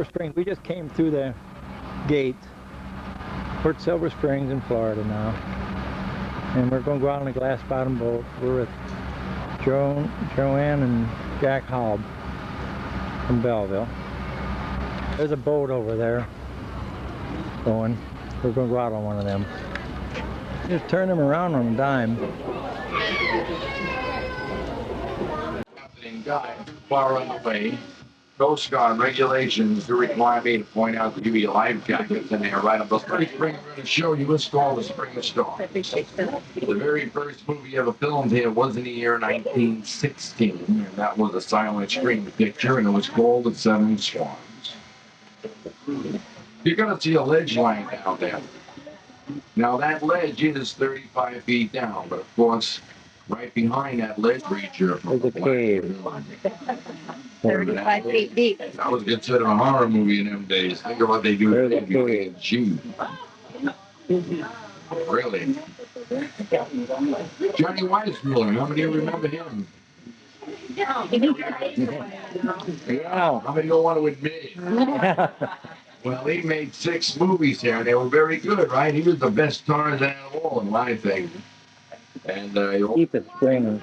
Springs. We just came through the gate. We're at Silver Springs in Florida now. And we're going to go out on a glass bottom boat. We're with Joanne and Jack Halb from Belleville. There's a boat over there going. We're going to go out on one of them. Just turn them around on a dime. Guy far on the way. Coast Guard regulations do require me to point out to give you life jackets in there right up the first spring. I'm going to show you what's called the Spring of Stars. The very first movie ever filmed here was in the year 1916, and that was a silent screen picture, and it was called The Seven Swans. You're going to see a ledge line down there. Now that ledge is 35 feet down, but of course, right behind that ledge reacher There's a cave. 35 feet deep. That was considered a horror movie in them days. Think of what they do to the G. Really? Johnny Weissmuller, how many of you remember him? Yeah. How many don't want to admit it? Well, he made 6 movies here, and they were very good, right? He was the best Tarzan of all, in my thing. And Keep it spring.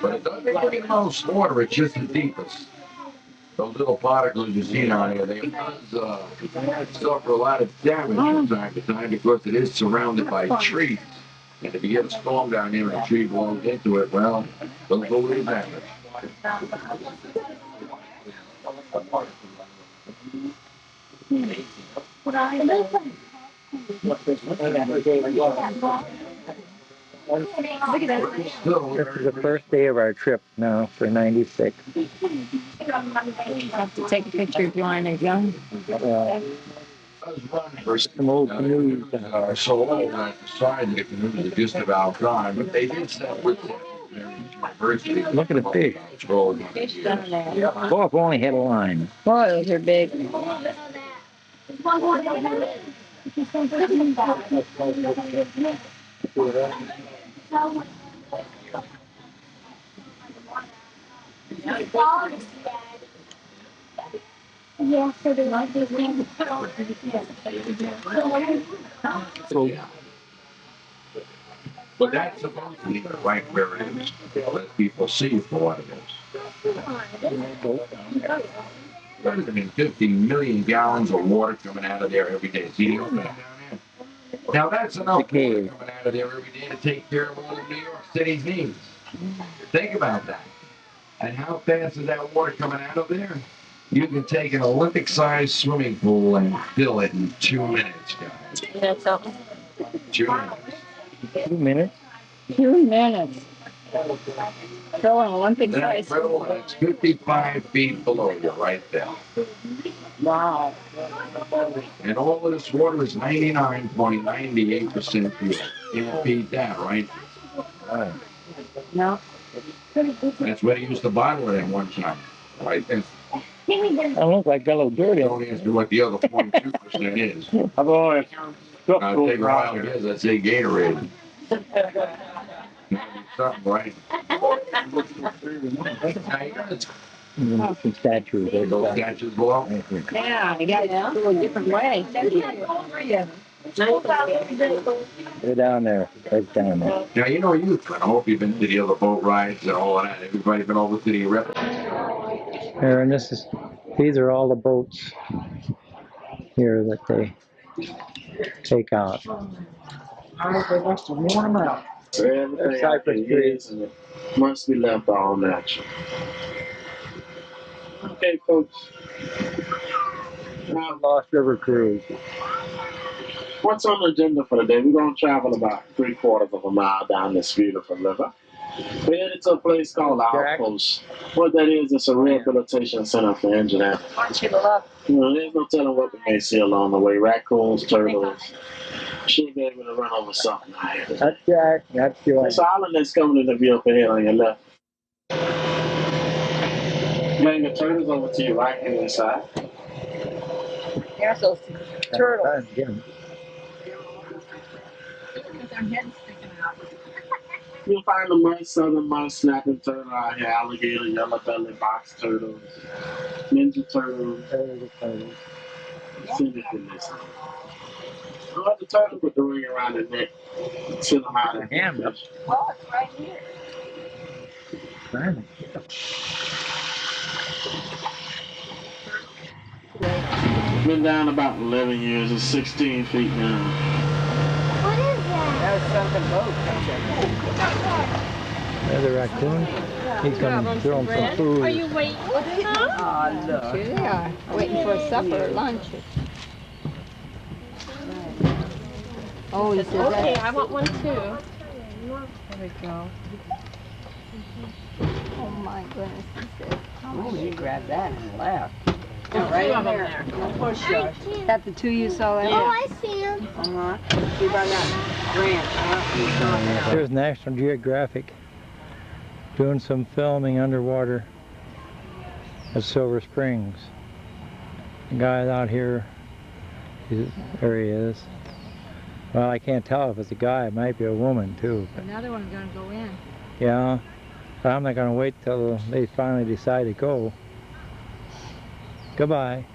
but it doesn't really close water, it's just the deepest. Those little particles you see down here, they suffer a lot of damage from time to time because it is surrounded by trees. And if you get a storm down here and a tree blows into it, well, they'll go with the damage. This is the first day of our trip now for 96. Have to take a picture of you when they're young. Some old canoes. So old that the side of the canoes are just about gone, but they did set with them. Look at the fish. Fish down there. Oh, if only had a line. Boy, those are big. Yeah, so they might be But that's supposed to be right where it is. Let people see for what it is. 150 million gallons of water coming out of there every day. See down there? Now that's enough water coming out of there every day to take care of all of New York City's needs. Think about that. And how fast is that water coming out of there? You can take an Olympic-sized swimming pool and fill it in 2 minutes, guys. That's something. 2 minutes. 2 minutes. 2 minutes. So an Olympic That's size. incredible. It's 55 feet below you right there. Wow. And all of this water is 99.98% pure. Can't beat that, right? No. That's where they used to bottle it at one time. Right? And I don't look like Bellow Dirty. don't ask me what the other 0.2% is. I've always I'll take a wild guess. I'd say Gatorade. Something, right? Now, you got some statues. those statues below. Yeah, you got to do it a different way. They're down there. Right down there. Now, you know youth, I hope you've been to the other boat rides and all of that. Everybody been over to the rep. Here, and these are all the boats here that they take out. They must have worn them out. They're cypress trees. Must be left all natural. Okay, folks. Now, Lost River Cruise. what's on the agenda for today? We're going to travel about 3/4 of a mile down this beautiful river. We're headed to a place called Outpost. What that is, it's a rehabilitation center for injured animals. There's no telling what we may see along the way. Raccoons, turtles. Should be able to run over something out here. That's Jack. That's Joanne. This island that's coming in the view up ahead on your left. Gang of turtles over to your right hand inside. There's those turtles. Again. You'll find the southern mud snapping turtle out here, alligator, yellow belly, box turtles, ninja turtles, scenic in this. Oh, the turtle with the ring around the neck, sit them out at Hand up. Oh, it's right here. Been down about 11 years, it's 16 feet now. What is that? That was sunken boat. There's a raccoon. He's gonna throw him some food. Are you waiting? Oh, look. Sure they are. Waiting for supper or lunch. Oh, he says Okay, that. I want one too. There we go. Oh my goodness, he says. Oh, you grabbed that and left. There's Right two in of them there. there. Push I yours. Is that the two you saw there? Oh, I see him. Uh-huh. See by that branch, huh? You saw that. There's National Geographic doing some filming underwater at Silver Springs. The guy out here, there he is. Well, I can't tell if it's a guy. It might be a woman too. But Another one's gonna go in. yeah, but I'm not going to wait till they finally decide to go. Goodbye.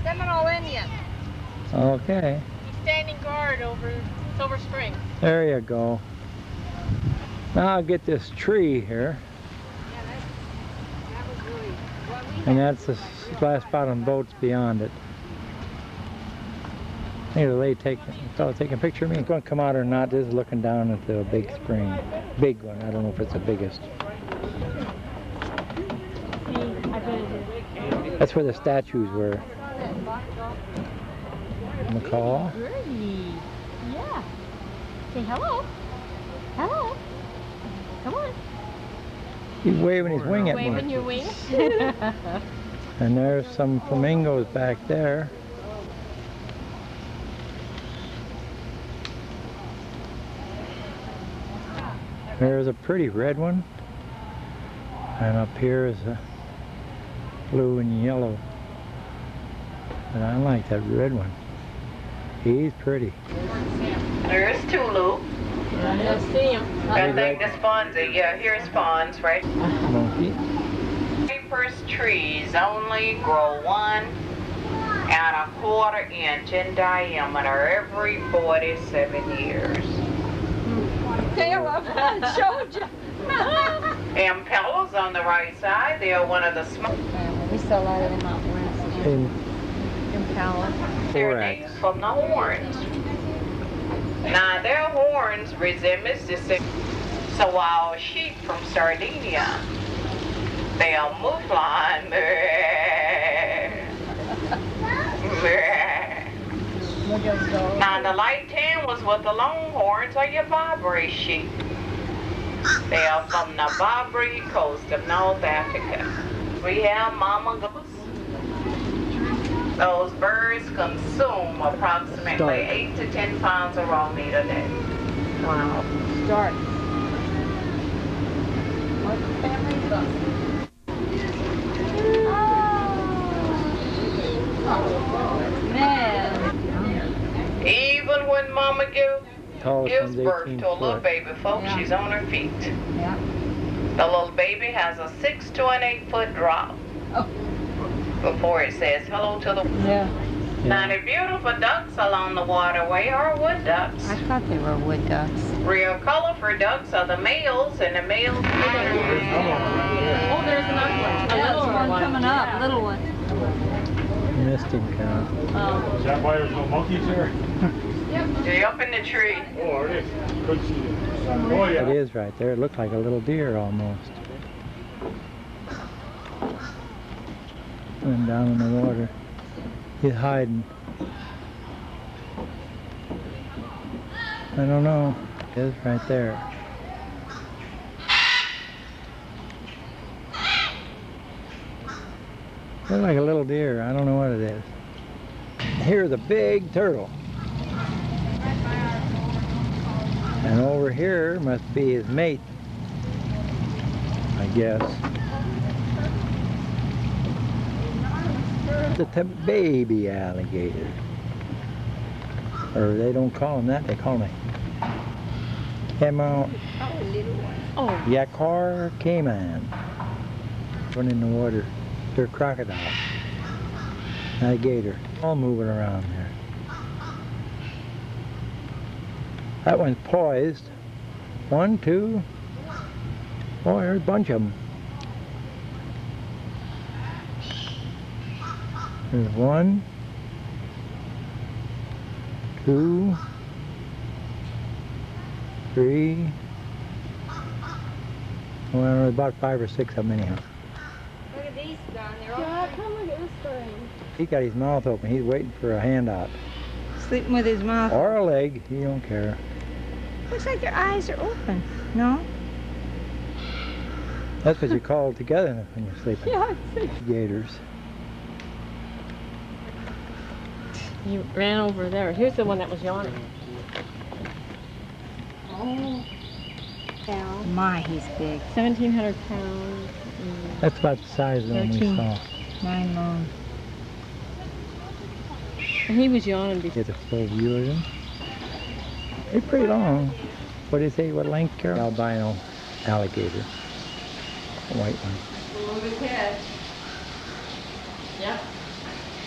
Seminole Indian. Okay, He's standing guard over Silver Spring. there you go. Now I'll get this tree here, That was really what we and that's the glass bottom boats beyond it. I think the fellow taking a picture of me. He's going to come out or not. This is looking down at the big spring. Big one. I don't know if it's the biggest. I bet it is. That's where the statues were. McCall. Birdie. Yeah. Say hello. Hello. Come on. He's waving his wing at Waving me. your wing. And there's some flamingos back there. There's a pretty red one. And up here is a blue and yellow. And I like that red one. He's pretty. There's Tulu. I see him. I think the Fonzie. Yeah, here's Fonz, right? Monkey. Cypress trees only grow 1¼ inch in diameter every 47 years. Caleb, I showed you. Impellers on the right side, they are one of the small. we saw a lot of them out west. In Impala. They're thorax. named from the horns. Now their horns resemble the wild sheep from Sardinia. They are mouflon. Now the light tan was with the longhorns or your Barbary sheep. They are from the Barbary coast of North Africa. We have mama goose. Those birds consume approximately 8 to 10 pounds of raw meat a day. Wow. Start. What family is that? Man. Even when mama Tallest gives one's birth 18 to a little foot. baby, folks, Yeah. she's on her feet. Yeah. The little baby has a 6 to an 8 foot drop Oh. before it says hello to the. Yeah. Now the beautiful ducks along the waterway are wood ducks. I thought they were wood ducks. Real colorful ducks are the males, and the males. Oh, there's another one. A Yeah, little there's one one. coming up, little one. Missed him, Cal. Oh. Is that why there's no monkeys here? They're up in the tree. Oh, are they? Couldn't see them. Oh, It yeah. is right there. It looked like a little deer almost. And down in the water. He's hiding. I don't know. It is right there. Looks like a little deer. I don't know what it is. Here's a big turtle. And over here must be his mate, I guess. It's a baby alligator. Or they don't call him that, they call him Camo, Oh, little one. Oh, Yakar Cayman. Run in the water. They're crocodile. Alligator. All moving around there. That one's poised. 1, 2. Oh, there's a bunch of them. There's 1, 2, 3. Well, about 5 or 6 of them anyhow. Look at these down there. God, come look at this thing. He got his mouth open. He's waiting for a handout. Sleeping with his mouth. Or a leg. He don't care. Looks like their eyes are open. No? That's what you call together when you're sleeping. Yeah, Gators. he ran over there. Here's the one that was yawning. Oh. My, he's big. 1,700 pounds. That's about the size of the one we 13. saw. 9 long. And he was yawning before. Get a full view of them. They're pretty long. What do you say? What length, Carol? Albino alligator. A white one. Move his head. Yep.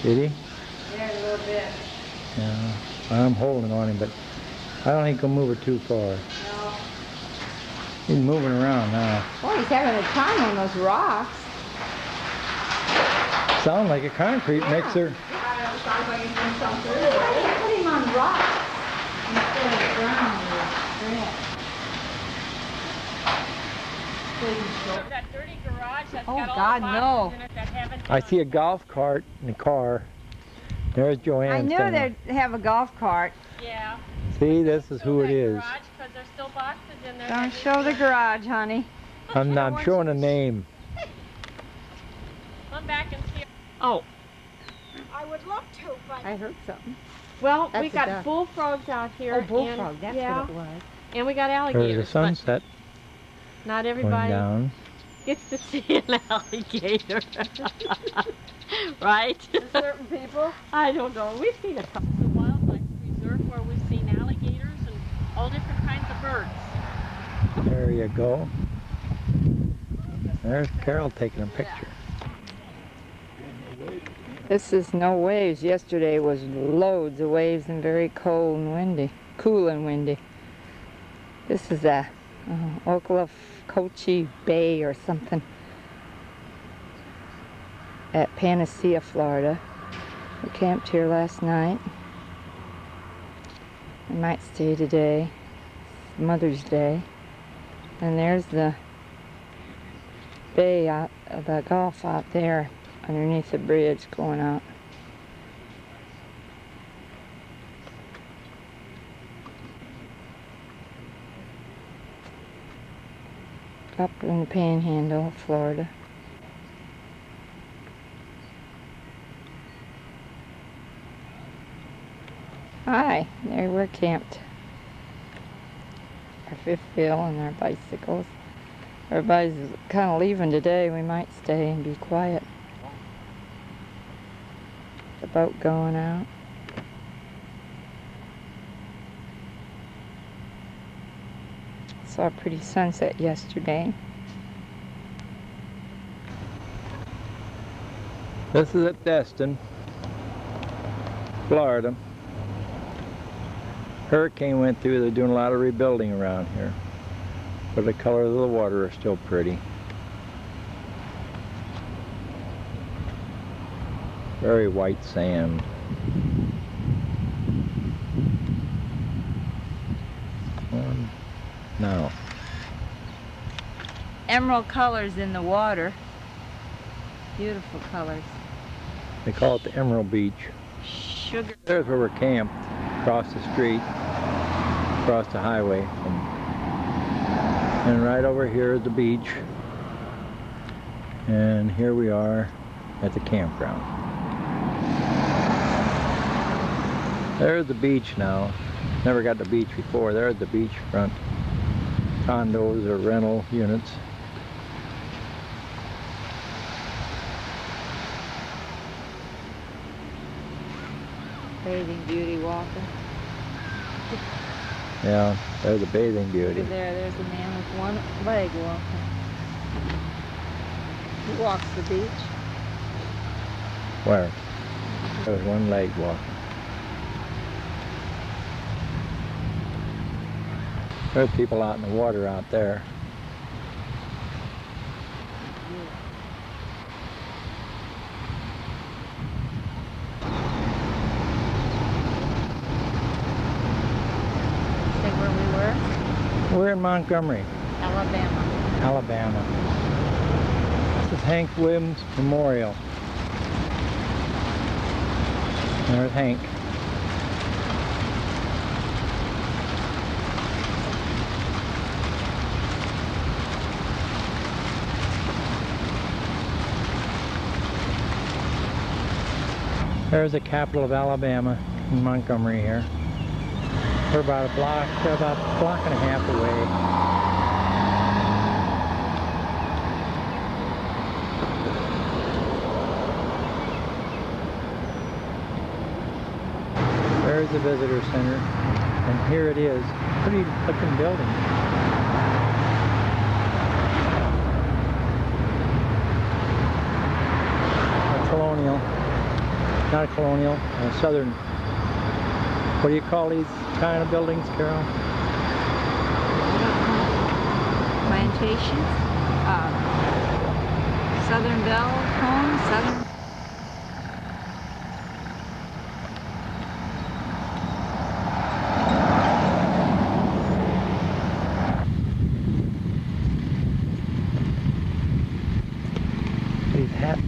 Did he? Yeah, a little bit. Yeah. I'm holding on him, but I don't think he'll move it too far. No. He's moving around now. Oh, he's having a time on those rocks. Sound like a concrete mixer. Sounds like he's doing something. Why do you put him on rocks instead of ground or granite? That dirty garage that's Oh, got all God, the no. boxes in it that haven't I see a golf cart in the car. There's Joanne. I knew standing. they'd have a golf cart. Yeah. See, this is who it is. Because there's still boxes in there. Don't show the garage, honey. I'm showing a name. Come back and see. Oh. I would love to, but I heard something. Well, That's we a got duck. bullfrogs out here. Oh, bullfrog, and, that's yeah, what it was. and we got There's alligators. the sunset But not going everybody down. gets to see an alligator. Right? certain people. I don't know. We've seen a couple. It's a wildlife reserve where we've seen alligators and all different kinds of birds. There you go. There's Carol taking a picture. This is no waves. Yesterday was loads of waves and very cold and windy. Cool and windy. This is a Ocracoke Bay or something at Panacea, Florida. We camped here last night. We might stay today. It's Mother's Day. And there's the bay out, the Gulf out there underneath the bridge going out. Up in the Panhandle of Florida. Hi, there we're camped. Our fifth wheel and our bicycles. Everybody's kind of leaving today. We might stay and be quiet. The boat going out. Saw a pretty sunset yesterday. This is at Destin, Florida. Hurricane went through. They're doing a lot of rebuilding around here. But the colors of the water are still pretty. Very white sand. Now. Emerald colors in the water. Beautiful colors. They call it the Emerald Beach. Sugar. There's where we're camped, across the street, across the highway. And right over here is the beach. And here we are at the campground. There's the beach now. Never got the beach before. There's the beachfront condos or rental units. Bathing beauty walking. Yeah, there's a bathing beauty. Over there's a man with one leg walking. He walks the beach. Where? There's one leg walking. There's people out in the water out there. Say where we were? We're in Montgomery, Alabama. Alabama. This is Hank Williams Memorial. There's Hank. There's the capital of Alabama in Montgomery here. We're about a block and a half away. There's the visitor center, and here it is. Pretty looking building. A colonial, not a colonial, a southern. What do you call these kind of buildings, Carol? Plantations. Southern Belle Home, Southern. These hats.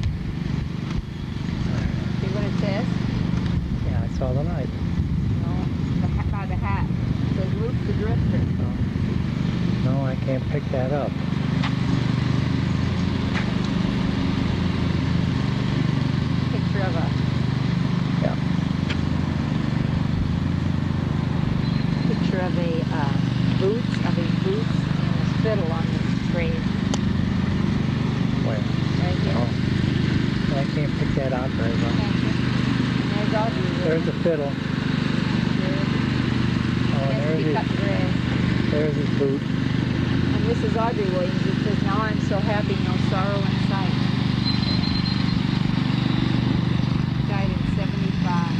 See what it says? Yeah, I saw the light. No, the hat by the hat. It says Luke the Drifter. No, I can't pick that up. Picture of a Yeah. picture of a boots and his fiddle on the trade. Where? Right here. Oh. I can't pick that out very well. Thank you. And there's Audrey. There's the fiddle. Oh, and there's his boot. And this is Audrey Williams. It says, "Now I'm so happy, no sorrow in sight." Died in 75.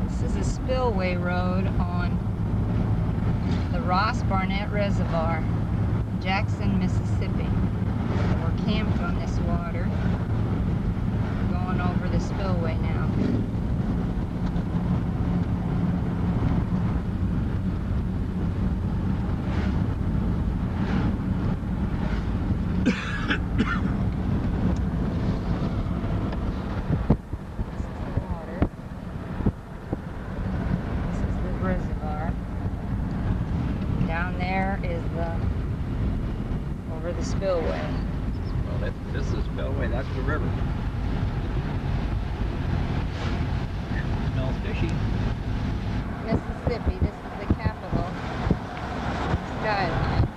This is a spillway road on the Ross Barnett Reservoir, Jackson, Mississippi. We're camped on this water. We're going over the spillway now. This is the water. This is the reservoir. Down there is over the spillway. Well, this is the spillway. That's the river. It smells fishy. Mississippi, this is the capital. Skyline.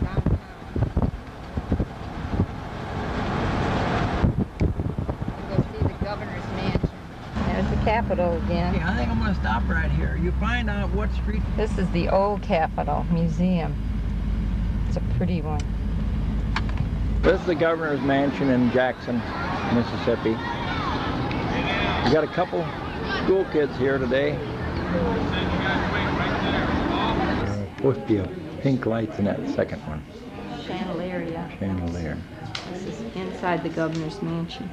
Downtown. Go see the governor's mansion. There's the Capitol again. I think I'm going to stop right here. You find out what street. This is the old Capitol Museum. It's a pretty one. This is the governor's mansion in Jackson, Mississippi. We got a couple school kids here today. Supposed to be a pink lights in that second one. Chandelier, yeah. Chandelier. This is inside the governor's mansion.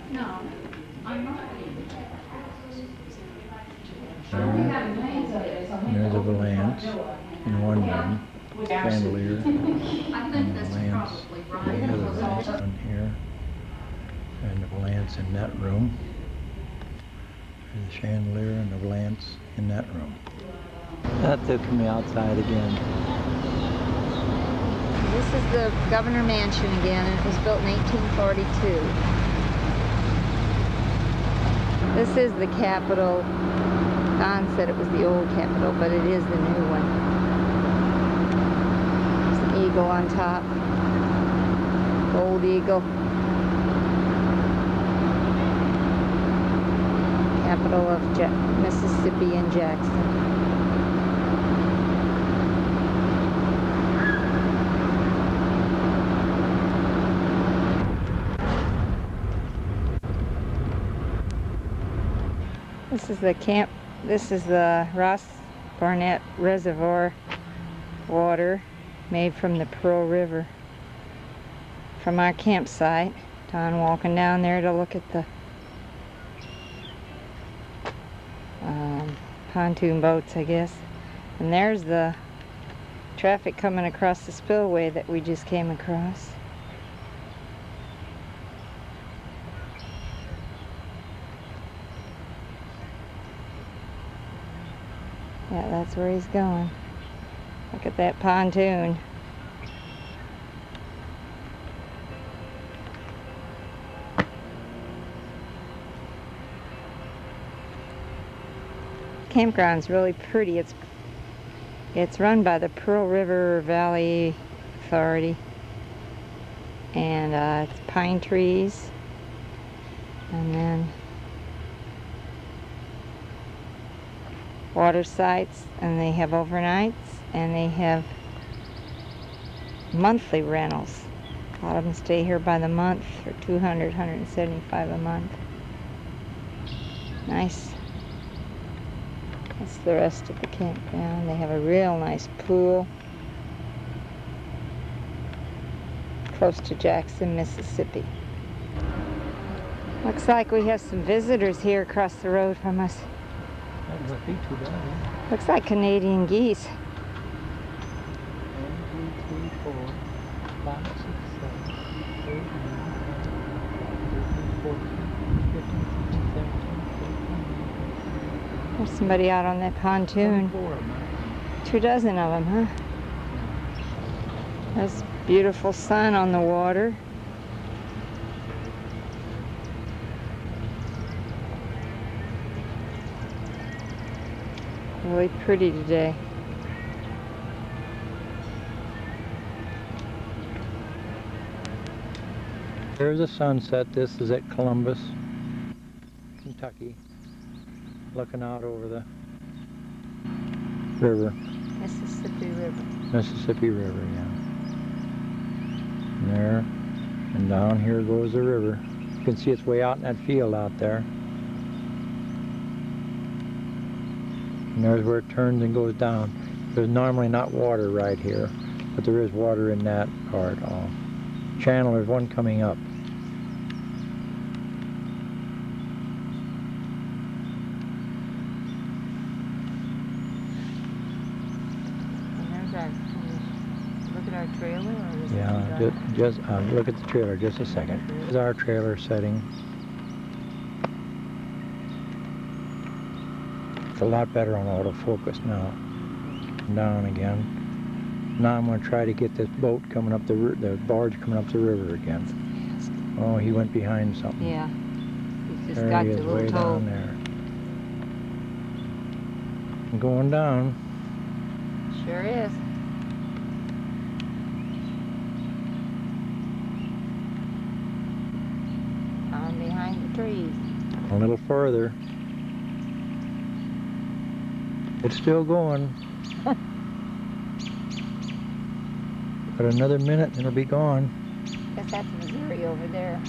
There's a valance in one room. Chandelier and the valance in the other room. One here. And the valance in that room. There's the chandelier and the valance in that room. That took me outside again. This is the Governor Mansion again, and it was built in 1842. This is the Capitol. Don said it was the old Capitol, but it is the new one. It's the eagle on top. Gold eagle. Capital of Mississippi and Jackson. This is the Ross Barnett Reservoir water made from the Pearl River. From our campsite. Don walking down there to look at the pontoon boats, I guess. And there's the traffic coming across the spillway that we just came across. Yeah, that's where he's going. Look at that pontoon. Campground's really pretty. It's run by the Pearl River Valley Authority, and it's pine trees, and then water sites, and they have overnights, and they have monthly rentals. A lot of them stay here by the month for $200, $175 a month. Nice. That's the rest of the campground. They have a real nice pool close to Jackson, Mississippi. Looks like we have some visitors here across the road from us. That must be too bad. Looks like Canadian geese. 1, 2, 3, 4, 5, 6, 7, 8, 9, 10, 11, 12, 13, 14, 15, 16, 17, 18, There's somebody out on that pontoon. 24 of them. 2 dozen of them, huh? There's beautiful sun on the water. Really pretty today. There's a sunset. This is at Columbus, Kentucky, looking out over the river. Mississippi River. Mississippi River, yeah. And there, and down here goes the river. You can see it's way out in that field out there. And there's where it turns and goes down. There's normally not water right here, but there is water in that part. Channel, there's one coming up. And there's our, look at our trailer? Or is Yeah, just look at the trailer just a second. This is our trailer setting. It's a lot better on autofocus now. Down again. Now I'm going to try to get this boat coming up the barge coming up the river again. Oh, he went behind something. Yeah. He's just There got he the is, little way toe. down there. Going down. Sure is. Down behind the trees. A little further. It's still going. But another minute and it'll be gone. Guess that's Missouri over there.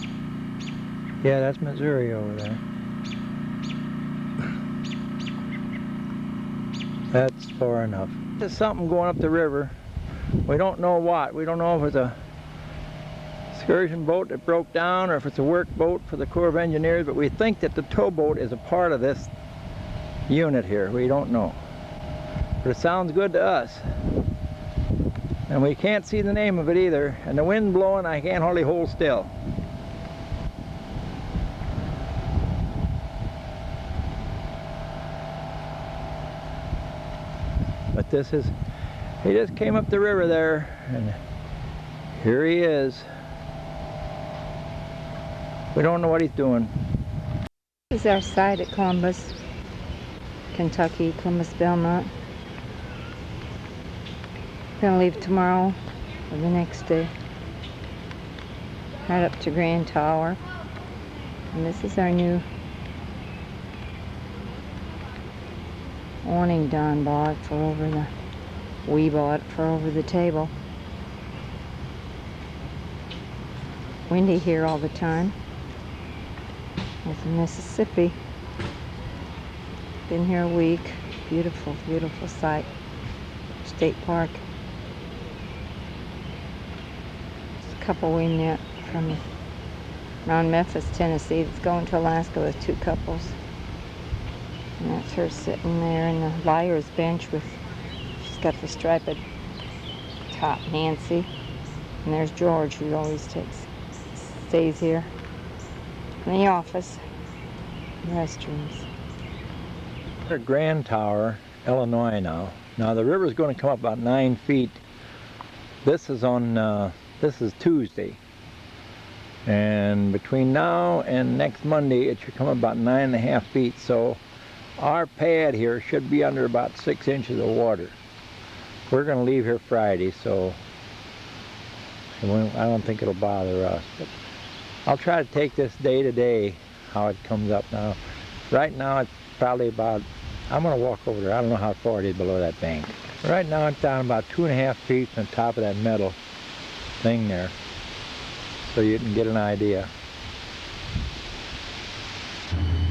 Yeah, that's Missouri over there. That's far enough. There's something going up the river. We don't know what. We don't know if it's a excursion boat that broke down or if it's a work boat for the Corps of Engineers, but we think that the towboat is a part of this unit here. We don't know. But it sounds good to us. And we can't see the name of it either. And the wind blowing, I can't hardly hold still. But this is, he just came up the river there, and here he is. We don't know what he's doing. This is our site at Columbus, Kentucky, Columbus, Belmont. We're gonna leave tomorrow for the next day. Right up to Grand Tower. And this is our new awning Don bought for over the, we bought for over the table. Windy here all the time. There's the Mississippi. Been here a week. Beautiful, beautiful sight. State Park. There's a couple we met from around Memphis, Tennessee that's going to Alaska with 2 couples. And that's her sitting there in the liar's bench with, she's got the striped top, Nancy. And there's George, who always stays here. In the office, restrooms. We're at Grand Tower, Illinois now. Now the river's going to come up about 9 feet. This is Tuesday. And between now and next Monday, it should come about 9.5 feet. So our pad here should be under about 6 inches of water. We're going to leave here Friday, so I don't think it'll bother us. But I'll try to take this day to day, how it comes up now. Right now it's probably about, I'm going to walk over there. I don't know how far it is below that bank. Right now it's down about 2.5 feet from the top of that metal thing there, so you can get an idea.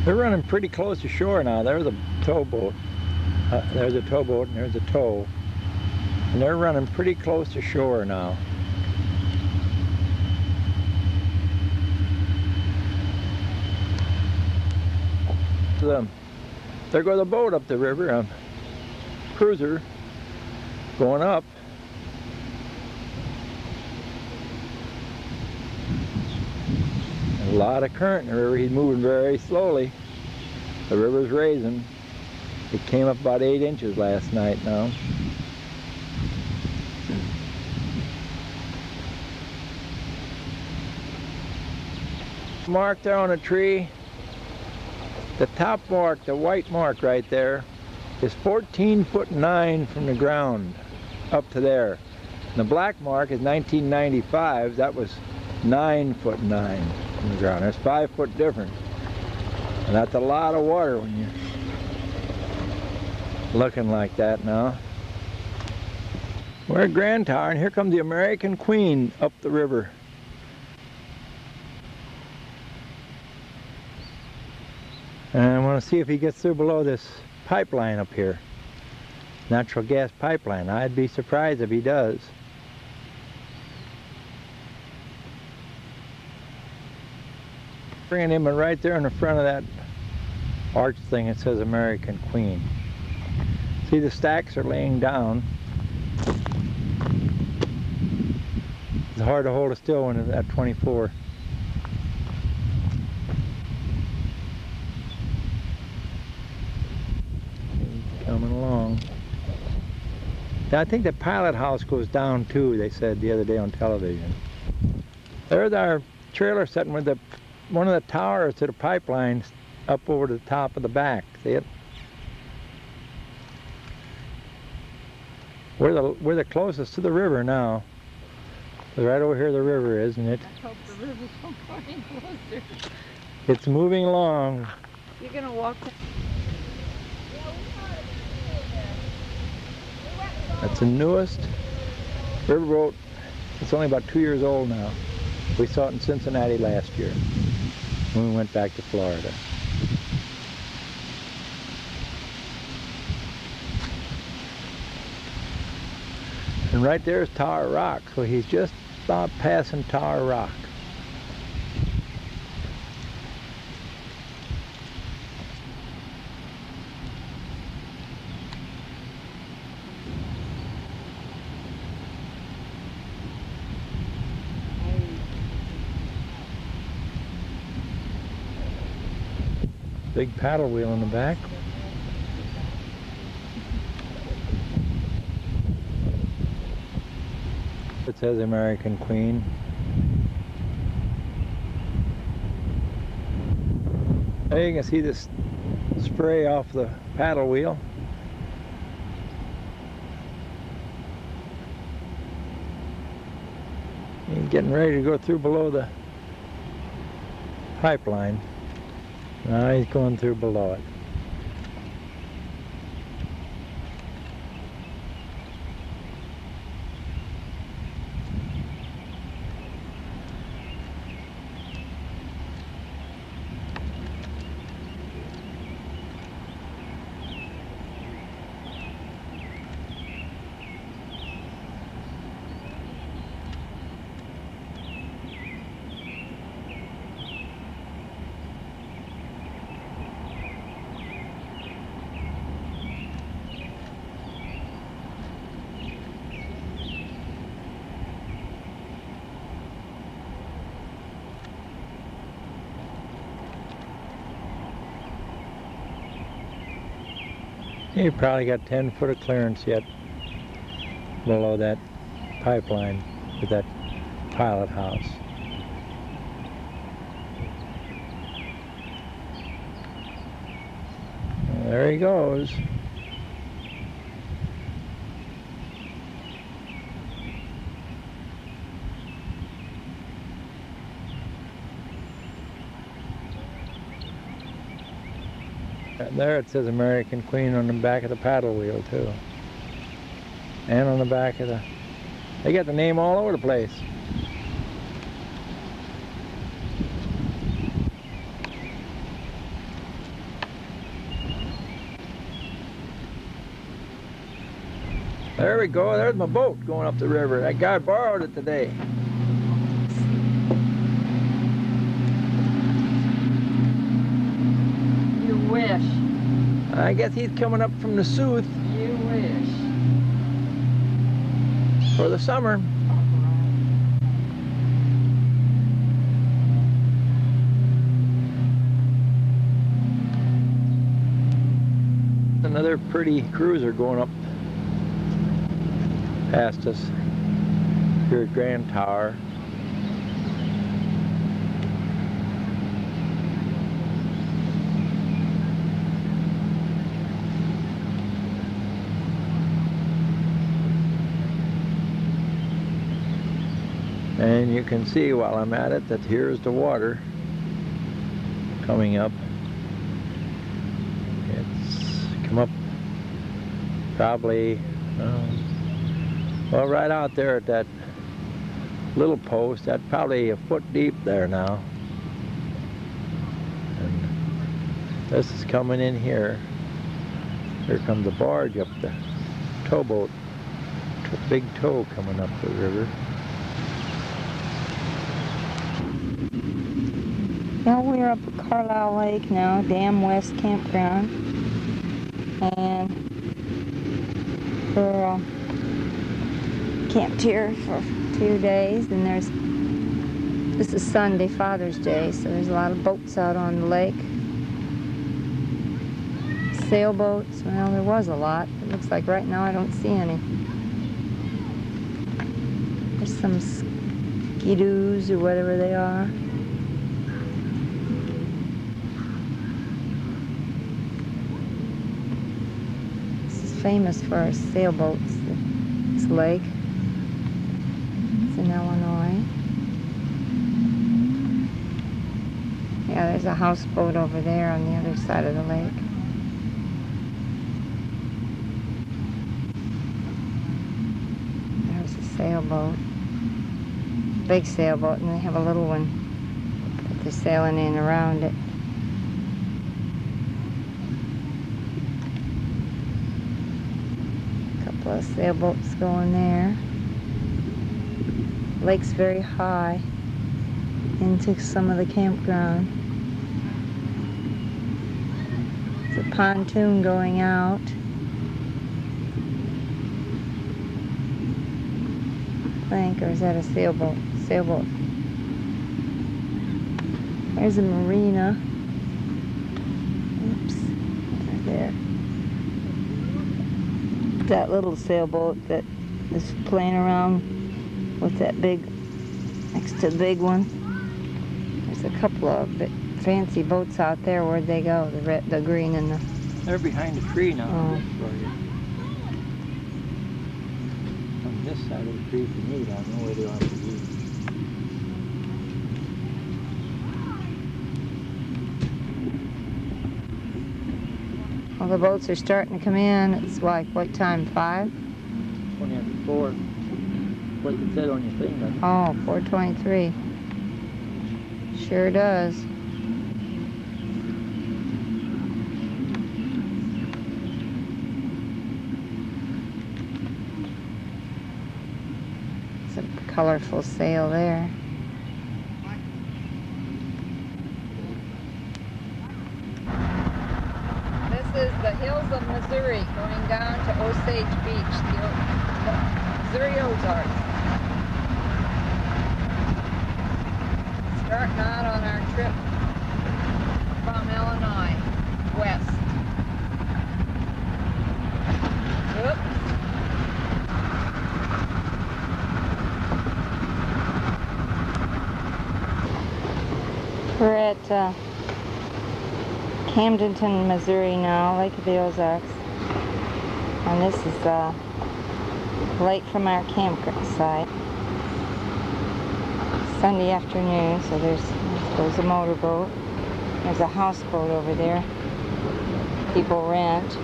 They're running pretty close to shore now. There's a towboat. There's a towboat and there's a tow. And they're running pretty close to shore now. There goes a boat up the river, a cruiser going up. A lot of current in the river. He's moving very slowly. The river's raising. It came up about 8 inches last night now. Mark there on a tree. The top mark, the white mark right there, is 14'9" from the ground up to there. And the black mark is 1995. That was 9'9" from the ground. There's 5 foot difference. And that's a lot of water when you're looking like that now. We're at Grand Tower, and here comes the American Queen up the river. And I want to see if he gets through below this pipeline up here. Natural gas pipeline. I'd be surprised if he does. Bringing him right there in the front of that arch thing. It says American Queen. See, the stacks are laying down. It's hard to hold it still when it's at 24. Coming along. I think the pilot house goes down too, they said the other day on television. There's our trailer sitting with one of the towers to the pipeline up over the top of the back. See it? We're the closest to the river now. Right over here the river is, isn't it? I hope the river won't go any closer. It's moving along. You're gonna walk. That's the newest riverboat. It's only about 2 years old now. We saw it in Cincinnati last year when we went back to Florida. And right there is Tower Rock, so he's just about passing Tower Rock. Big paddle wheel in the back. It says American Queen. There you can see this spray off the paddle wheel. He's getting ready to go through below the pipeline. Now he's going through below it. He probably got 10 foot of clearance yet below that pipeline with that pilot house. There he goes. There it says American Queen on the back of the paddle wheel too. And on the back of the... They got the name all over the place. There we go, there's my boat going up the river. That guy borrowed it today. You wish. I guess he's coming up from the south You wish. for the summer. Another pretty cruiser going up past us here at Grand Tower. And you can see while I'm at it that here's the water coming up. It's come up probably, well, right out there at that little post. That's probably a foot deep there now. And this is coming in here. Here comes the barge up the towboat. Big tow coming up the river. Well, we're up at Carlisle Lake now, Dam West Campground, and we're camped here for 2 days. And this is Sunday, Father's Day, so there's a lot of boats out on the lake. Sailboats, well, there was a lot. It looks like right now I don't see any. There's some ski-doos or whatever they are. Famous for our sailboats, this lake. It's in Illinois. Yeah, there's a houseboat over there on the other side of the lake. There's a sailboat. Big sailboat, and they have a little one that they're sailing in around it. Sailboats going there. Lake's very high into some of the campground. There's a pontoon going out. I think, or is that a sailboat? Sailboat. There's a marina. Oops, right there. That little sailboat that is playing around with that big, next to the big one. There's a couple of fancy boats out there. Where'd they go? The red, the green, and the... They're behind the tree now. Oh. On this side of the tree, if you need, I don't know where they are to be. the boats are starting to come in. It's like, what time, 5? 20 after 4. What's it said on your thing then? Oh, 4:23. Sure does. It's a colorful sail there. This is the hills of Missouri going down to Osage Beach, the Missouri Ozarks. Starting out on our trip from Illinois, west. Whoops. We're at Camdenton, Missouri now, Lake of the Ozarks. And this is a lake from our campsite. Sunday afternoon, so there's a motorboat. There's a houseboat over there. People rent.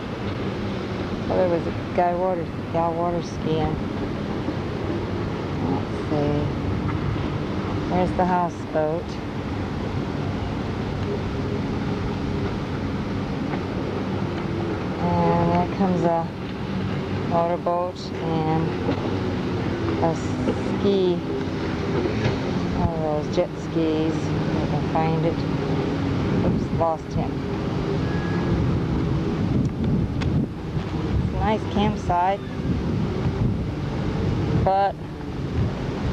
Well, there was a guy water skiing. Let's see. There's the houseboat. And there comes a motorboat and a ski. Oh, those jet skis. I can find it. Oops, lost him. It's a nice campsite. But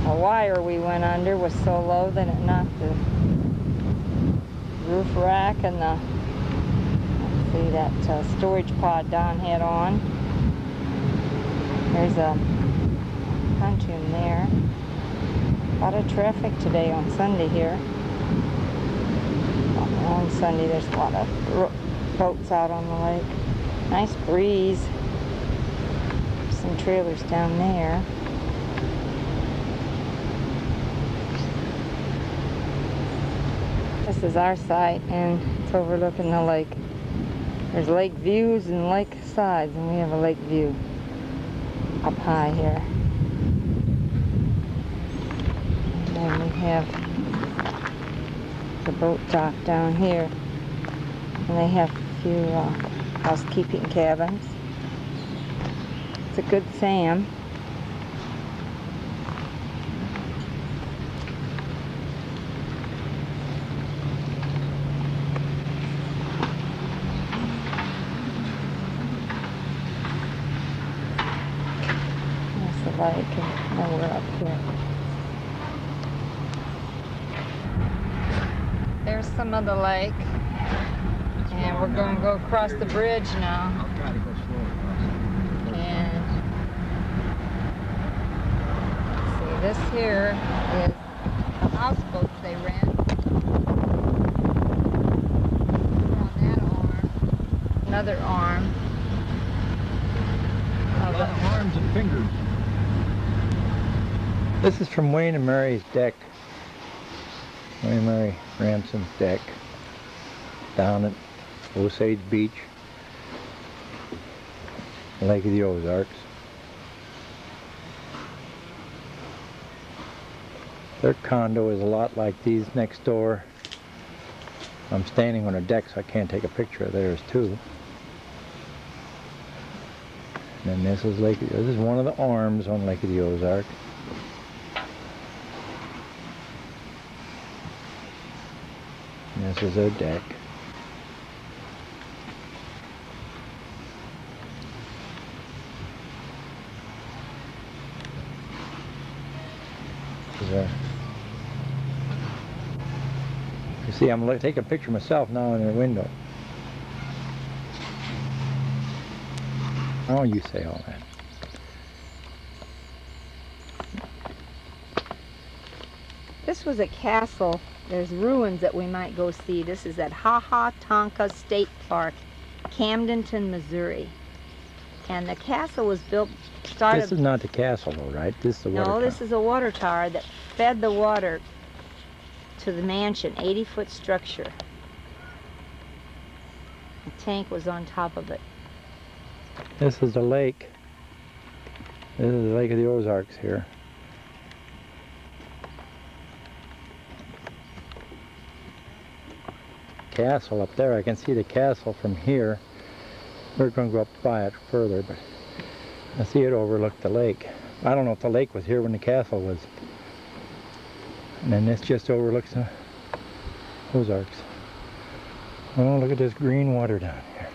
a wire we went under was so low that it knocked the roof rack and the, let's see, that storage pod Don had on. There's a pontoon there. A lot of traffic today on Sunday here. On Sunday there's a lot of boats out on the lake. Nice breeze. Some trailers down there. This is our site and it's overlooking the lake. There's lake views and lake sides, and we have a lake view up high here. And we have the boat dock down here, and they have a few housekeeping cabins. It's a good SAM. There's the lake, and now we're up here. There's some of the lake, and we're going to go across the bridge now. I'll try to go slow across. And see, this here is the houseboats they rent. On that arm, another arm of the Arms and fingers. This is from Wayne and Mary's deck. Wayne and Mary Ransom's deck down at Osage Beach, Lake of the Ozarks. Their condo is a lot like these next door. I'm standing on a deck, so I can't take a picture of theirs too. And then this is this is one of the arms on Lake of the Ozarks. And this is their deck. You see, I'm taking a picture of myself now in the window. Oh, you say all that. This was a castle. There's ruins that we might go see. This is at Ha-Ha-Tonka State Park, Camdenton, Missouri. And the castle was built, This is not the castle though, right? This is the water No, tower. this is a water tower that fed the water to the mansion, 80-foot structure. tank was on top of it. This is the lake. This is the Lake of the Ozarks here. Castle up there. I can see the castle from here. We're going to go up by it further, but I see it overlooked the lake. I don't know if the lake was here when the castle was. And then this just overlooks the Ozarks. Oh, look at this green water down here.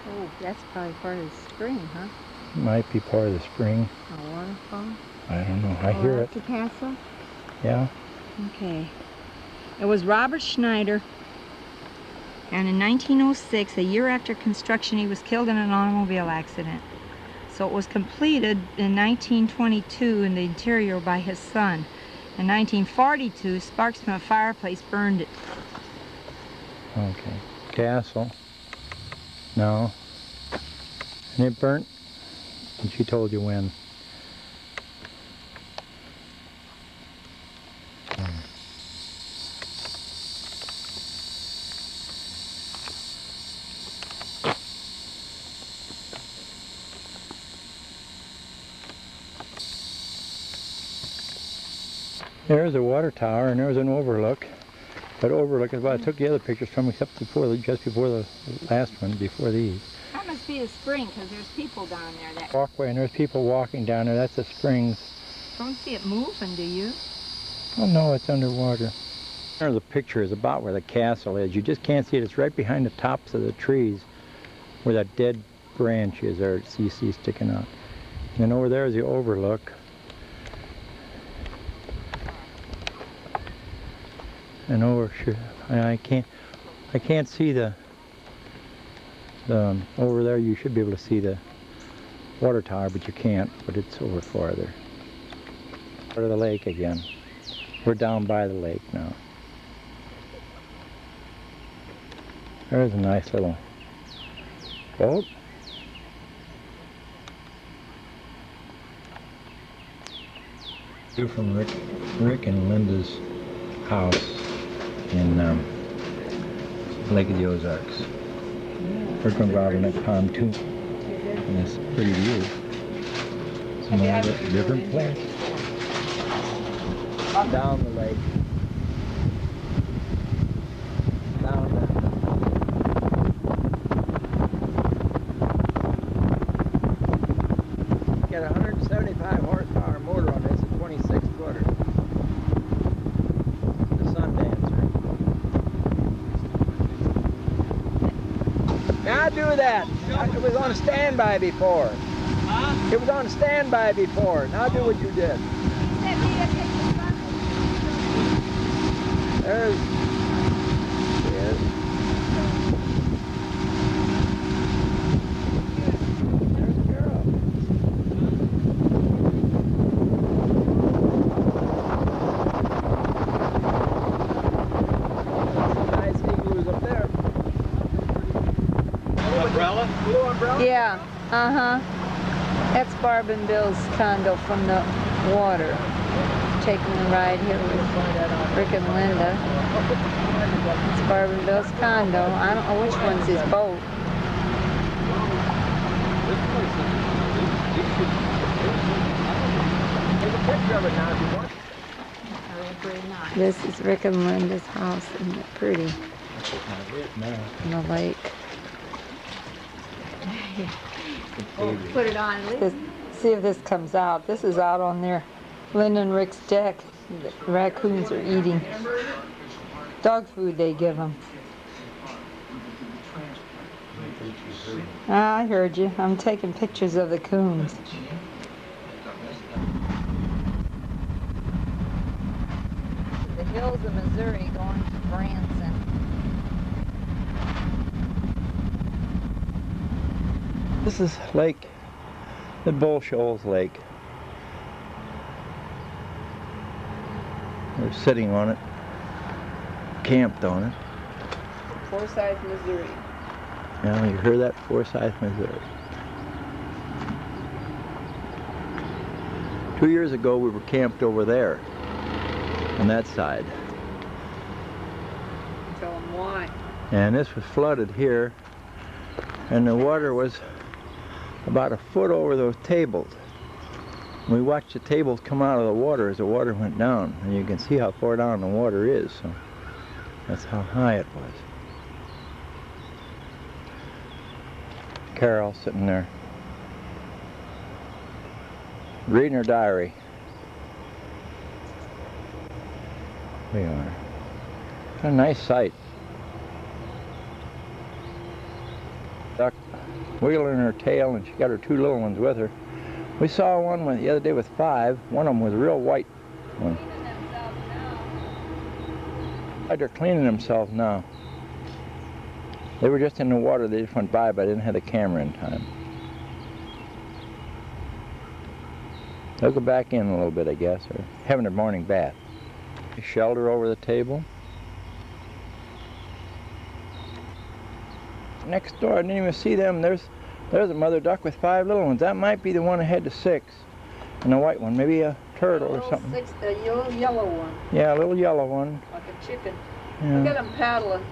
Oh, that's probably part of the spring, huh? Might be part of the spring. A waterfall? I don't know. I hear it. The castle? Yeah. Okay. It was Robert Schneider, and in 1906, a year after construction, he was killed in an automobile accident. So it was completed in 1922 in the interior by his son. In 1942, sparks from a fireplace burned it. Okay. Castle. No. And it burnt? And she told you when. There's a water tower and there's an overlook. That overlook is what I took the other pictures from, except before, just before the last one, before these. That must be the spring, because there's people down there that Walkway, and there's people walking down there. That's the springs. don't see it moving, do you? Oh no, it's underwater. There the picture is about where the castle is. You just can't see it. It's right behind the tops of the trees where that dead branch is there. You see sticking out. And then over there is the overlook. And over, I can't see the over there. You should be able to see the water tower, but you can't. But it's over farther. Part of the lake again. We're down by the lake now. There's a nice little boat. View from Rick and Linda's house in Lake of the Ozarks. We're going to go out in that pond too. And it's a pretty view. It's a different place. Down the lake. Down there. Got a 175 horsepower motor on this, a 26 footer. The Sun Dancer. Now do that. It was on standby before. Huh? It was on standby before. Now do what you did. There's it. There's Carol. Some nice igloos up there. Umbrella? Blue umbrella? Yeah, That's Barb and Bill's condo from the water. Taking the ride here with Rick and Linda. It's Barb and Bill's condo. I don't know which one's his boat. This is Rick and Linda's house, isn't it pretty? On the lake. Put it on. See if this comes out. This is out on their Linda and Rick's deck. The raccoons are eating dog food they give them. I heard you. I'm taking pictures of the coons. The hills of Missouri going to Branson. This is Lake, the Bull Shoals Lake. We're sitting on it, camped on it. Forsyth, Missouri. Now you heard that? Forsyth, Missouri. 2 years ago we were camped over there, on that side. Until a Why? And this was flooded here, and the water was about a foot over those tables. We watched the tables come out of the water as the water went down, and you can see how far down the water is, so that's how high it was. Carol sitting there reading her diary. We are. A nice sight. Duck wiggling her tail, and she got her two little ones with her. We saw one the other day with 5. One of them was a real white one. They're cleaning themselves now. They were just in the water. They just went by, but I didn't have the camera in time. They'll go back in a little bit, I guess, or having their morning bath. Shelter over the table. Next door, I didn't even see them. There's a mother duck with 5 little ones. That might be the one that had the 6, and a white one, maybe a turtle or something. A little yellow one. Yeah, a little yellow one. Like a chicken. Yeah. Look at them paddling.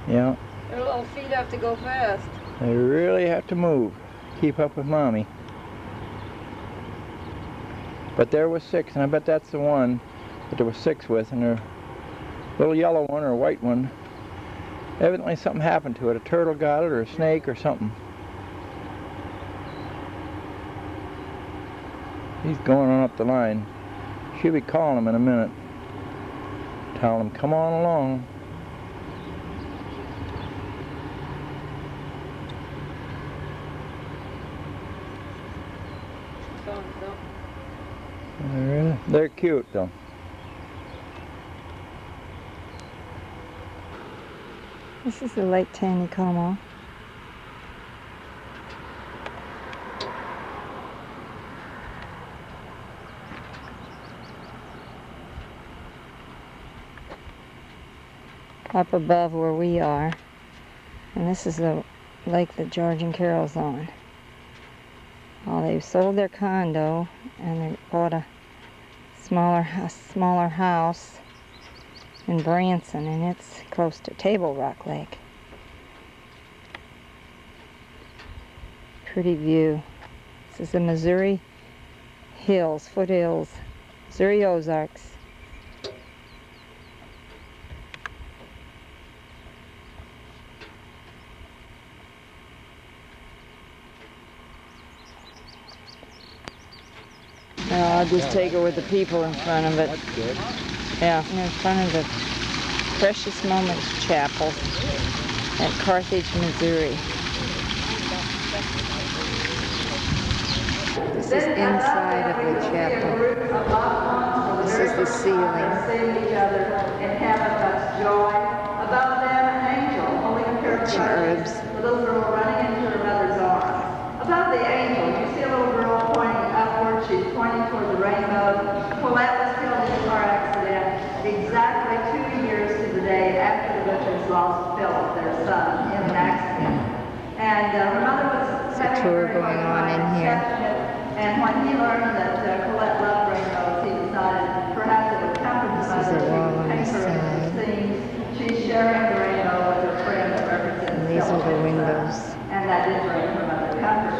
Yeah. Their little feet have to go fast. They really have to move, keep up with mommy. But there was 6, and I bet that's the one that there was 6 with, and a little yellow one or a white one. Evidently something happened to it. A turtle got it, or a snake, or something. He's going on up the line. She'll be calling him in a minute. Telling him, come on along. They're cute though. This is the Lake Taneycomo. Up above where we are. And this is the lake that George and Carol's on. Well, they've sold their condo and they bought a smaller house in Branson, and it's close to Table Rock Lake. Pretty view. This is the Missouri Hills, foothills, Missouri Ozarks. I'll just take her with the people in front of it. That's good. Yeah, in front of the Precious Moments Chapel at Carthage, Missouri. This is inside of the chapel. This is the ceiling. Cherubs. The little girl running into her mother's arms. Above the angel, you see a little girl pointing upward. She's pointing toward the rainbow. Colette was killed in a car accident exactly 2 years to the day after the Butchers lost Philip, their son, in an accident. And her mother was There's a tour going on in here. And when he learned that Colette loved rainbows, he decided perhaps it would comfort the mother This is a wall to on the paint her side. into the scene. She's sharing the rainbow with her friend ever since And these are the windows. and that did bring her mother comfort.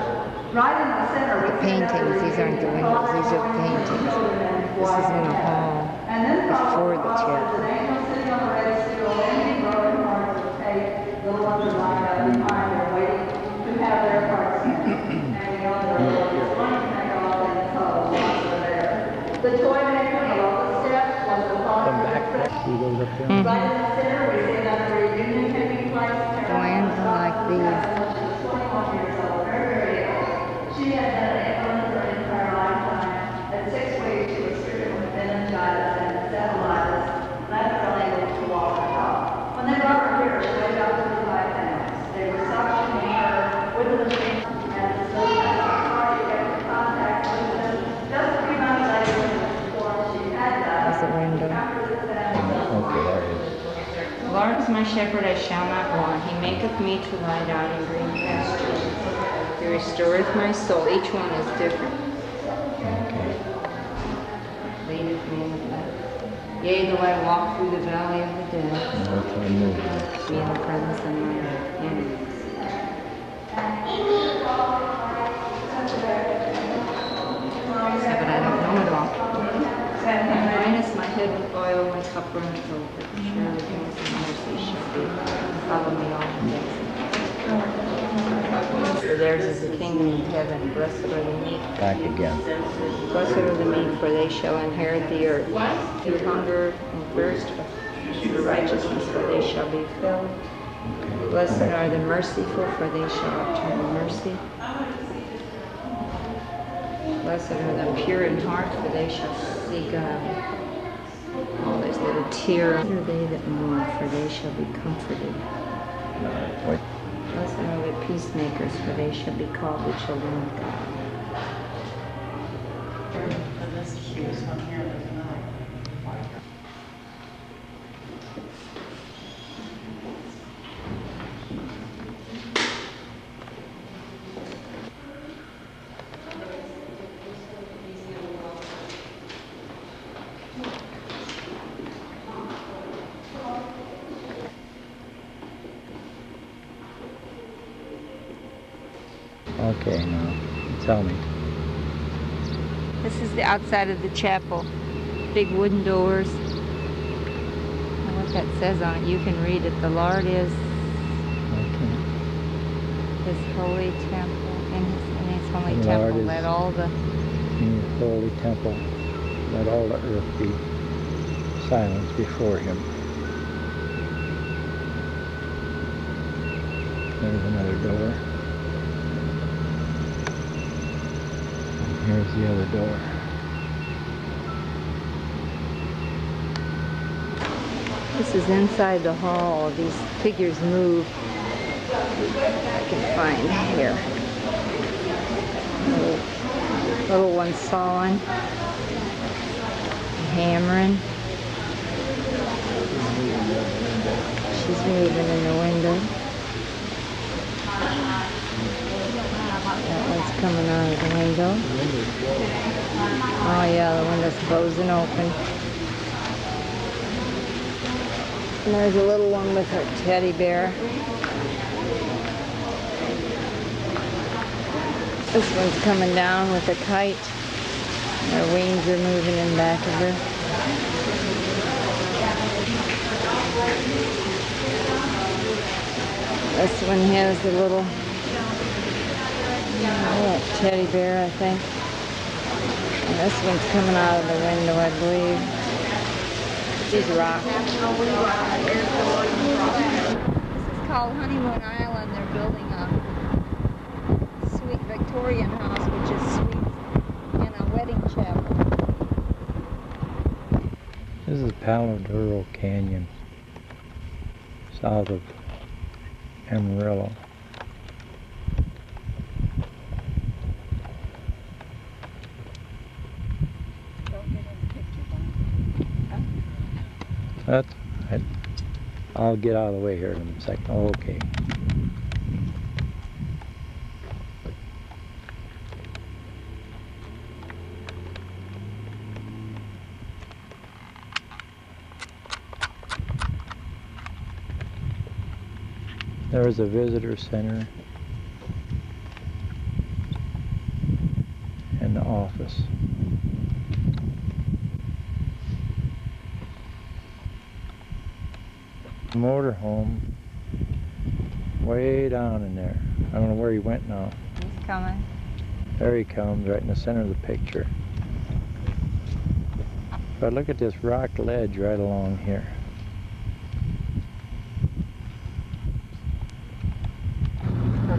Right in the center, we The paintings, these aren't the windows, these are the paintings. This is in the hall before the chapel. An angel sitting on a red stool, many broken hearts of tape, little ones are lined up behind her, waiting to have their parts in. And we all know that it's one to make all in total once they're there. The toy maker below the steps was the father Come of back. the See those up there? Right in the center, we see another reunion taking place. Glands are like these. She was 21 years old, very, very ill. She had been an invalid her entire lifetime. At 6 weeks, she was stricken with meningitis and encephalitis, left unable to walk or talk. When they brought her here, she weighed about 35 pounds. They were suctioning her with the machine and the cardiac contact with them. Just 3 months later, before she had died, There's the window. Okay, that is. The Lord is my shepherd, I shall not want. He maketh me to lie down in green pastures. He restoreth my soul. Each one is different. Okay. Leadeth me in the path. Yea, though I walk through the valley of the dead, That's our movie. be in the presence of my enemies. Yeah, but I don't know it all. Minus my head with oil, my cup runneth over. Surely goodness and mercy shall be follow me all the days. For theirs is the kingdom of heaven. Blessed are the meek. Back again. Blessed are the meek, for they shall inherit the earth. Who hunger and thirst for righteousness, for they shall be filled. Blessed are the merciful, for they shall obtain mercy. Blessed are the pure in heart, for they shall see God. Oh, there's little tear. Blessed are they that mourn, for they shall be comforted. Wait. Blessed are the peacemakers, for they shall be called the children of God. Okay, now, tell me. This is the outside of the chapel. Big wooden doors. And what that says on it, you can read it. The Lord is His holy temple. In His holy The temple, Lord let is all the in His holy temple, let all the earth be silent before Him. There's another door. Here's the other door. This is inside the hall. These figures move. I can find here. Little one sawing, hammering. She's moving in the window. That one's coming out of the window. Oh yeah, the window's closing open. And there's a little one with her teddy bear. This one's coming down with a kite. Her wings are moving in back of her. This one has a little teddy bear, I think. And this one's coming out of the window, I believe. She's rocking. This is called Honeymoon Island. They're building a sweet Victorian house, which is sweet, and a wedding chapel. This is Palo Duro Canyon, south of Amarillo. That's right. I'll get out of the way here in a second. Oh, okay. There's a visitor center and the office. Motorhome way down in there. I don't know where he went now. He's coming. There he comes, right in the center of the picture. But look at this rock ledge right along here. We're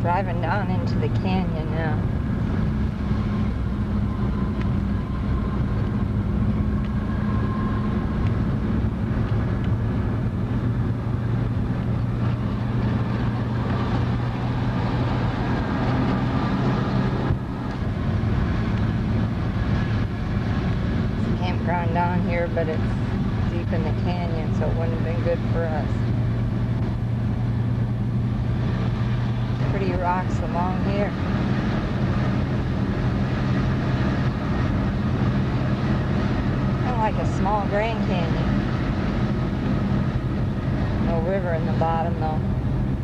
driving down into the canyon now. Campground down here, but it's deep in the canyon, so it wouldn't have been good for us. Pretty rocks along here. I don't like a small Grand Canyon. No river in the bottom though.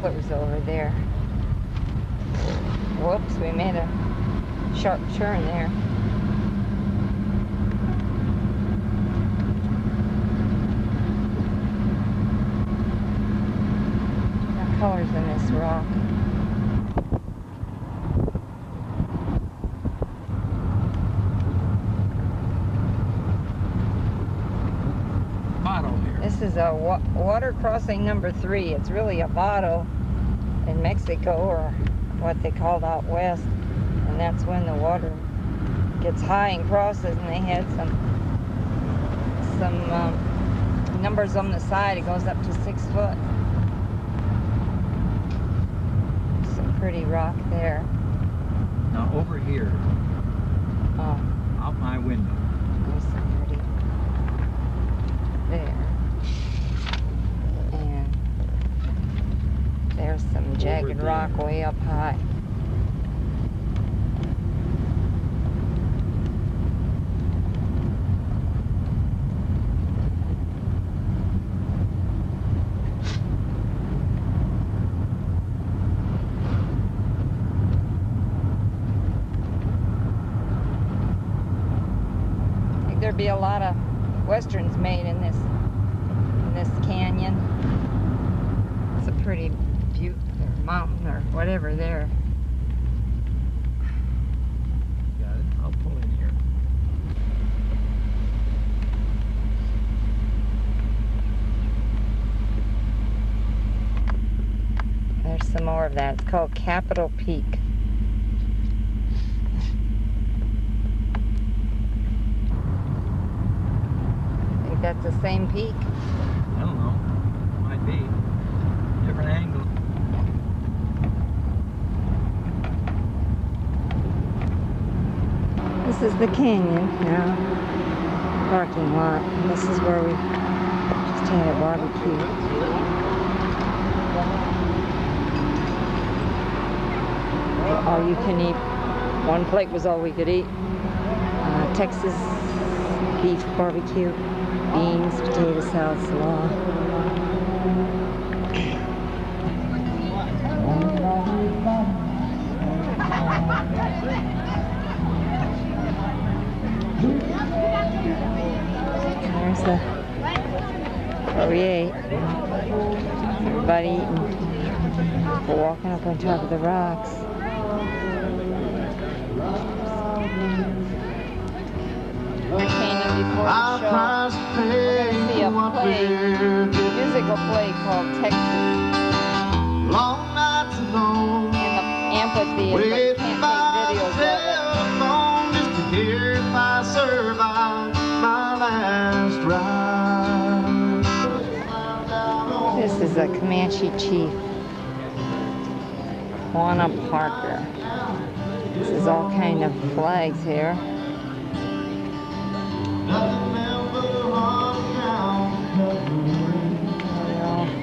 It was over there. Whoops, we made a sharp turn there. What colors in this rock? This is a water crossing number 3. It's really a vado in Mexico, or what they called out west. And that's when the water gets high and crosses, and they had some numbers on the side. It goes up to 6 foot. Some pretty rock there. Now over here, out my window. There's some pretty there. There's some jagged rock way up high. I think there'd be a lot of westerns made in this canyon. It's a pretty butte or mountain or whatever there. Got it. I'll pull in here. There's some more of that. It's called Capitol Peak. Think that's the same peak? I don't know. Might be. Different angle. This is the canyon now. Parking lot. And this is where we just had a barbecue. All you can eat. One plate was all we could eat. Texas beef barbecue, beans, potato salad, slaw. There's where we ate. Everybody eating. We're walking up on top of the rocks. The canyon before the show. We're going to see a play, musical play called Texas. Long nights alone, In the amphitheater, but you can't take videos of just to hear if I survive my last ride. it. This is a Comanche chief, Juana Parker. This is all kind of flags here.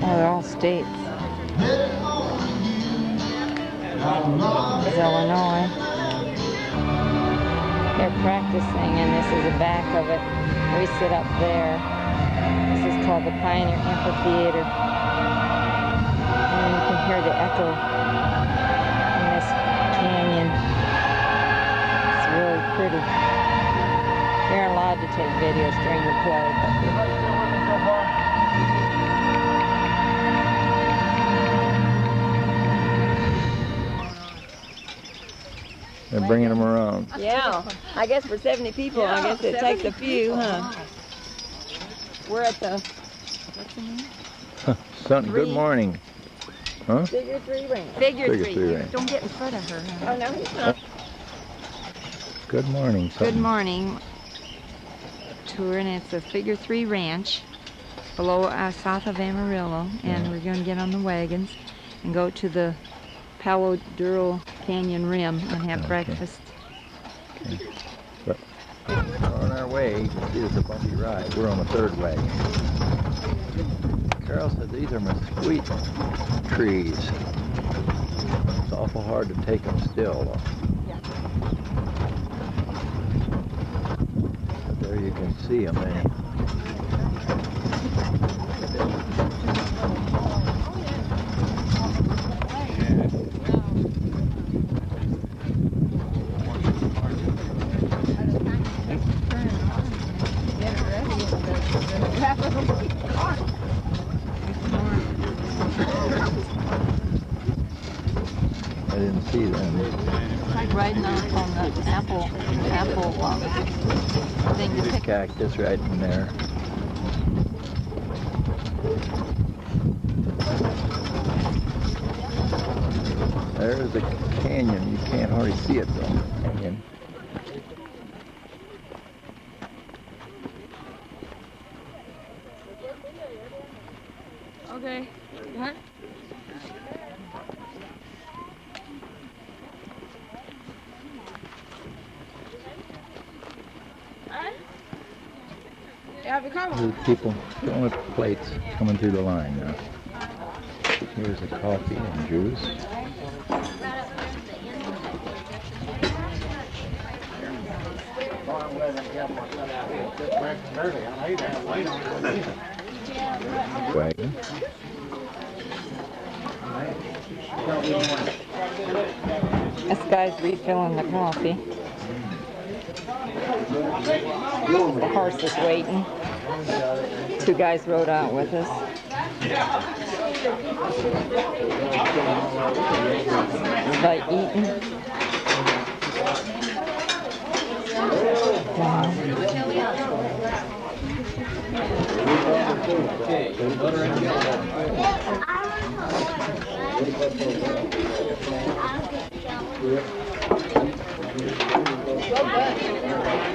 They're all states. This is Illinois. They're practicing, and this is the back of it. We sit up there. This is called the Pioneer Amphitheater. And you can hear the echo in this canyon. It's really pretty. You're allowed to take videos during the play. They're bringing them around. Yeah, I guess for 70 people, I guess it takes a few, huh? We're at the, what's the name? Good morning. Huh? Figure 3 ranch. Figure Figure 3. three ranch. Don't get in front of her. Huh? Oh, no, he's not. Good morning. Good morning. Tour, and it's a Figure 3 ranch below, south of Amarillo, and we're going to get on the wagons and go to the Palo Duro Canyon Rim and have breakfast. Okay. But we're on our way. You can see it's a bumpy ride. We're on the 3rd wagon. Carol said these are mesquite trees. It's awful hard to take them still. But There you can see them, eh? I didn't see them. It's like riding on the apple thing to There's pick. cactus right in there. There's the canyon. You can't hardly see it though. Canyon. Okay. What? There's people filling up plates coming through the line now. Here's the coffee and juice. Wagon. This guy's refilling the coffee. The horse is waiting. Two guys rode out with us. By eating.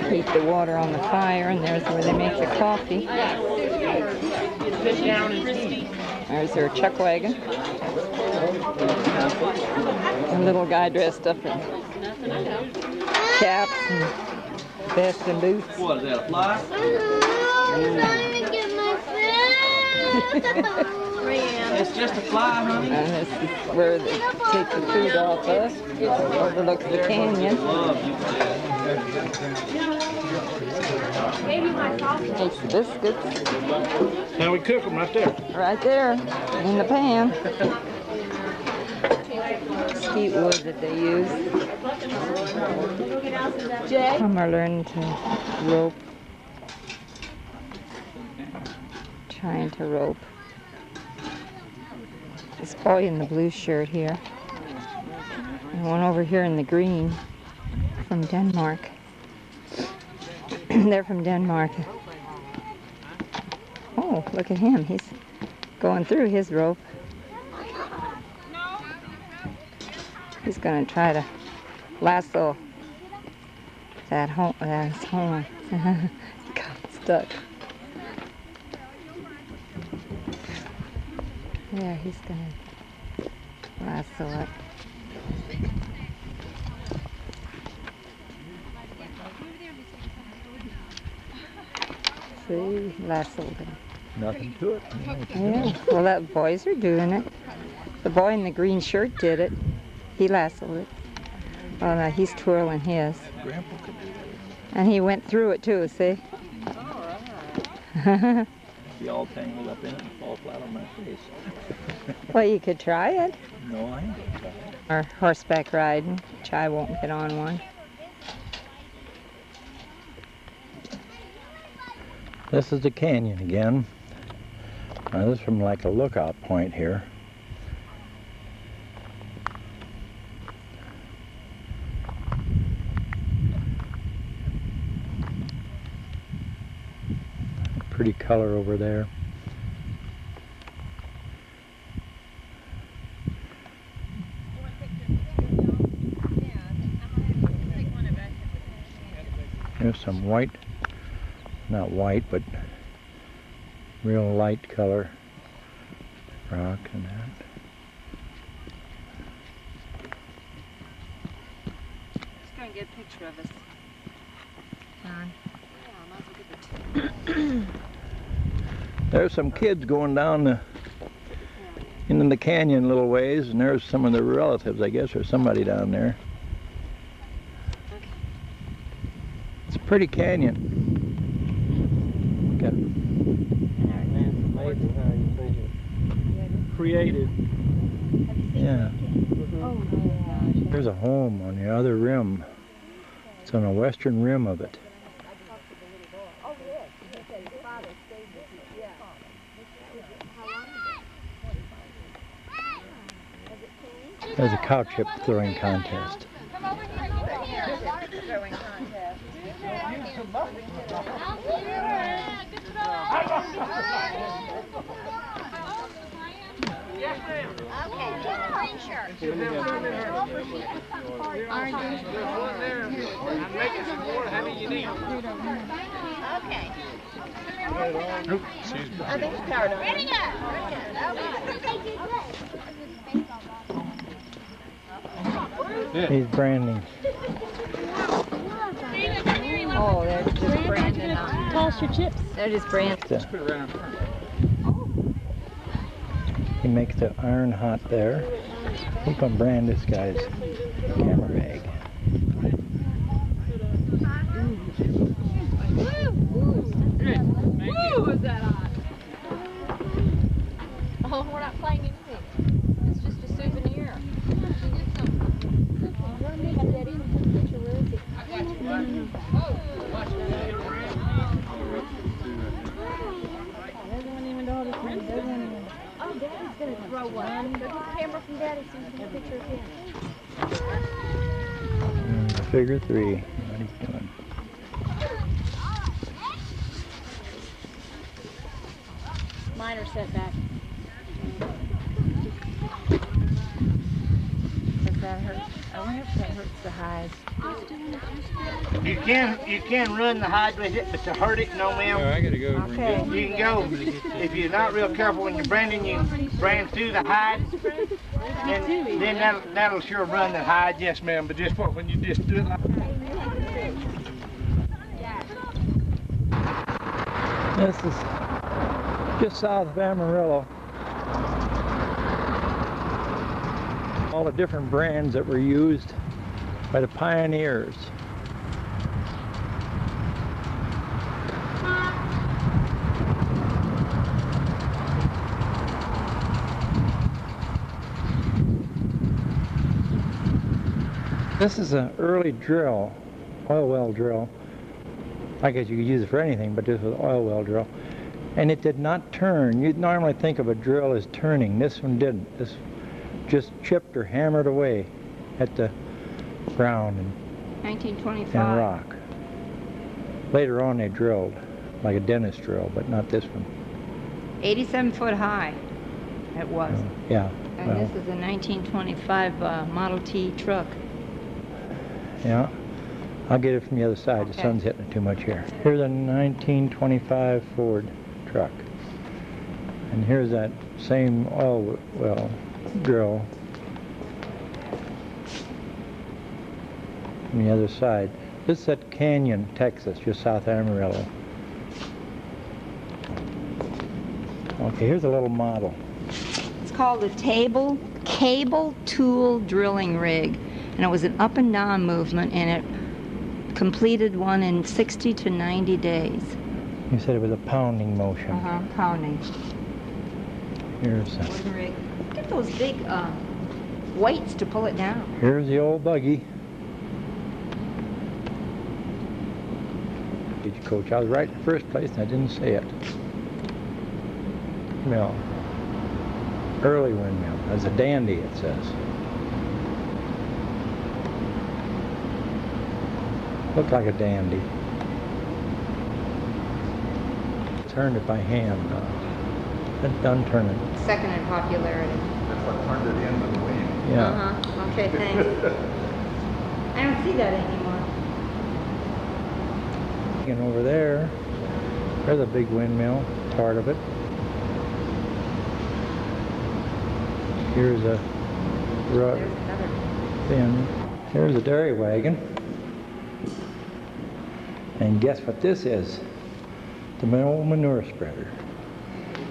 Heat the water on the fire, and there's where they make the coffee. There's their chuck wagon. A little guy dressed up in caps and vest and boots. What is that, a fly? It's just a fly, honey. And this is where they take the food off us. Overlooks the canyon. Takes the biscuits. Now we cook them right there. Right there, in the pan. Skeet wood that they use. Some are learning to rope. Trying to rope. This boy in the blue shirt here. And one over here in the green from Denmark. They're from Denmark. Oh, look at him. He's going through his rope. He's going to try to lasso that horn. Got stuck. Yeah, he's going to lasso it. See, lassoed him. Nothing to it. Yeah, well, that boys are doing it. The boy in the green shirt did it. He lassoed it. Oh, no, he's twirling his. Grandpa could do that. And he went through it too, see? Be all tangled up in it and fall flat on my face. Well, you could try it. No, I ain't gonna try it. Or horseback riding, which I won't get on one. This is the canyon again. Now this is from like a lookout point here. Pretty color over there. There's some white, not white, but real light color rock and that. Just gonna get a picture of us. There's some kids going down into the canyon a little ways, and there's some of their relatives, I guess, or somebody down there. It's a pretty canyon. reflecting how you think it created. Yeah. Oh, gosh. There's a home on the other rim. It's on the western rim of it. There's a cow chip throwing contest. He's branding. Oh, they're just branding up. Toss your chips. They're just branding. He makes the iron hot there. He's gonna brand this guy's camera bag. Woo! Is that hot? Oh, we're not playing anything. It's just a souvenir. Oh, Daddy's gonna throw one. Go get the camera from Daddy so you can get a picture of him. Figure three. What he's doing. Minor setback. Does that hurt? I wonder if that hurts the hide. You can run the hide with it, but to hurt it, no ma'am. I gotta go. Okay. You can go. If you're not real careful when you're branding, you brand through the hide, and then that'll sure run the hide. Yes, ma'am. But just when you just do it like This is just south of Amarillo. All the different brands that were used by the pioneers. This is an early drill, oil well drill. I guess you could use it for anything, but this was oil well drill. And it did not turn. You'd normally think of a drill as turning. This one didn't. This just chipped or hammered away at the ground and 1925. rock. Later on they drilled, like a dentist drill, but not this one. 87 foot high. It was. Yeah. And Well, this is a 1925 Model T truck. yeah. I'll get it from the other side. The Okay. sun's hitting it too much here. Here's a 1925 Ford truck. And here's that same oil well drill from the other side. This is at Canyon, Texas, just south of Amarillo. Okay, here's a little model. It's called a cable tool drilling rig. And it was an up and down movement, and it completed one in 60 to 90 days. You said it was a pounding motion. Pounding. Here's Wooden rig. Get those big weights to pull it down. here's the old buggy. Coach, I was right in the first place and I didn't say it. Mill. Early windmill. That's a dandy, it says. Looked like a dandy. Turned it by hand. It's done turning. Second in popularity. That's what turned it into the wind. Yeah. Okay, thanks. I don't see that anymore. And over there, there's a big windmill, part of it. Here's a There's another. bin. Here's a dairy wagon. And guess what this is? The old manure spreader.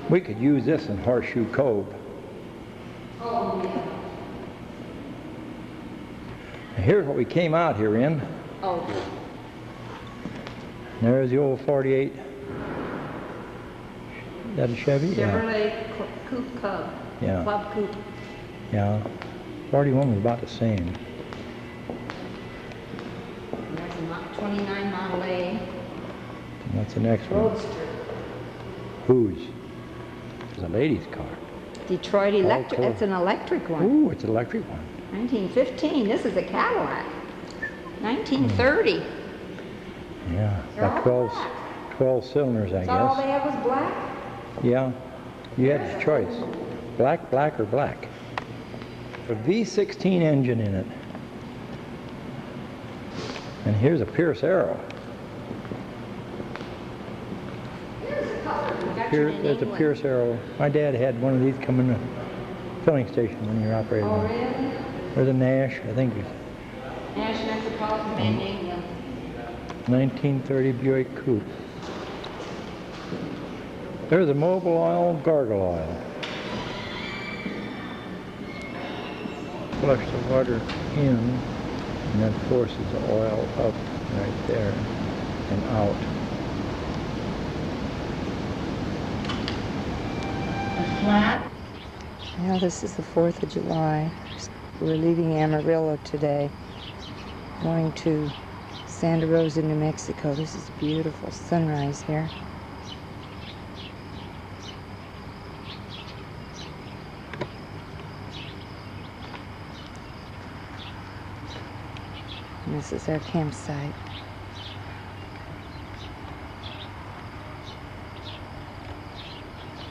We could use this in Horseshoe Cove. Oh, yeah. And here's what we came out here in. Oh. There's the old 48 that a Chevy? Yeah. Chevrolet Coupe Cub. Yeah. Club Coupe. Yeah. 41 was about the same. And there's a 29 Model A. And that's the next one. Roadster. Whose? It's a lady's car. Detroit Electric. cool. It's an electric one. Ooh, it's an electric one. 1915. This is a Cadillac. 1930. Yeah. They're About all 12 cylinders, I Is that all guess. they had was black? Yeah. You had your choice. Black, black, or black. A V16 engine in it. And here's a Pierce Arrow. There's a Pierce Arrow. My dad had one of these come in the filling station when he operated Oh, one. really? There's a Nash, I think it's Nash Metropolitan Vanadium. 1930 Buick Coupe. There's a Mobil Oil, Gargle Oil. Flush the water in, and that forces the oil up right there and out. Flat. Now this is the 4th of July. We're leaving Amarillo today, going to Santa Rosa, New Mexico. This is beautiful sunrise here. And this is our campsite.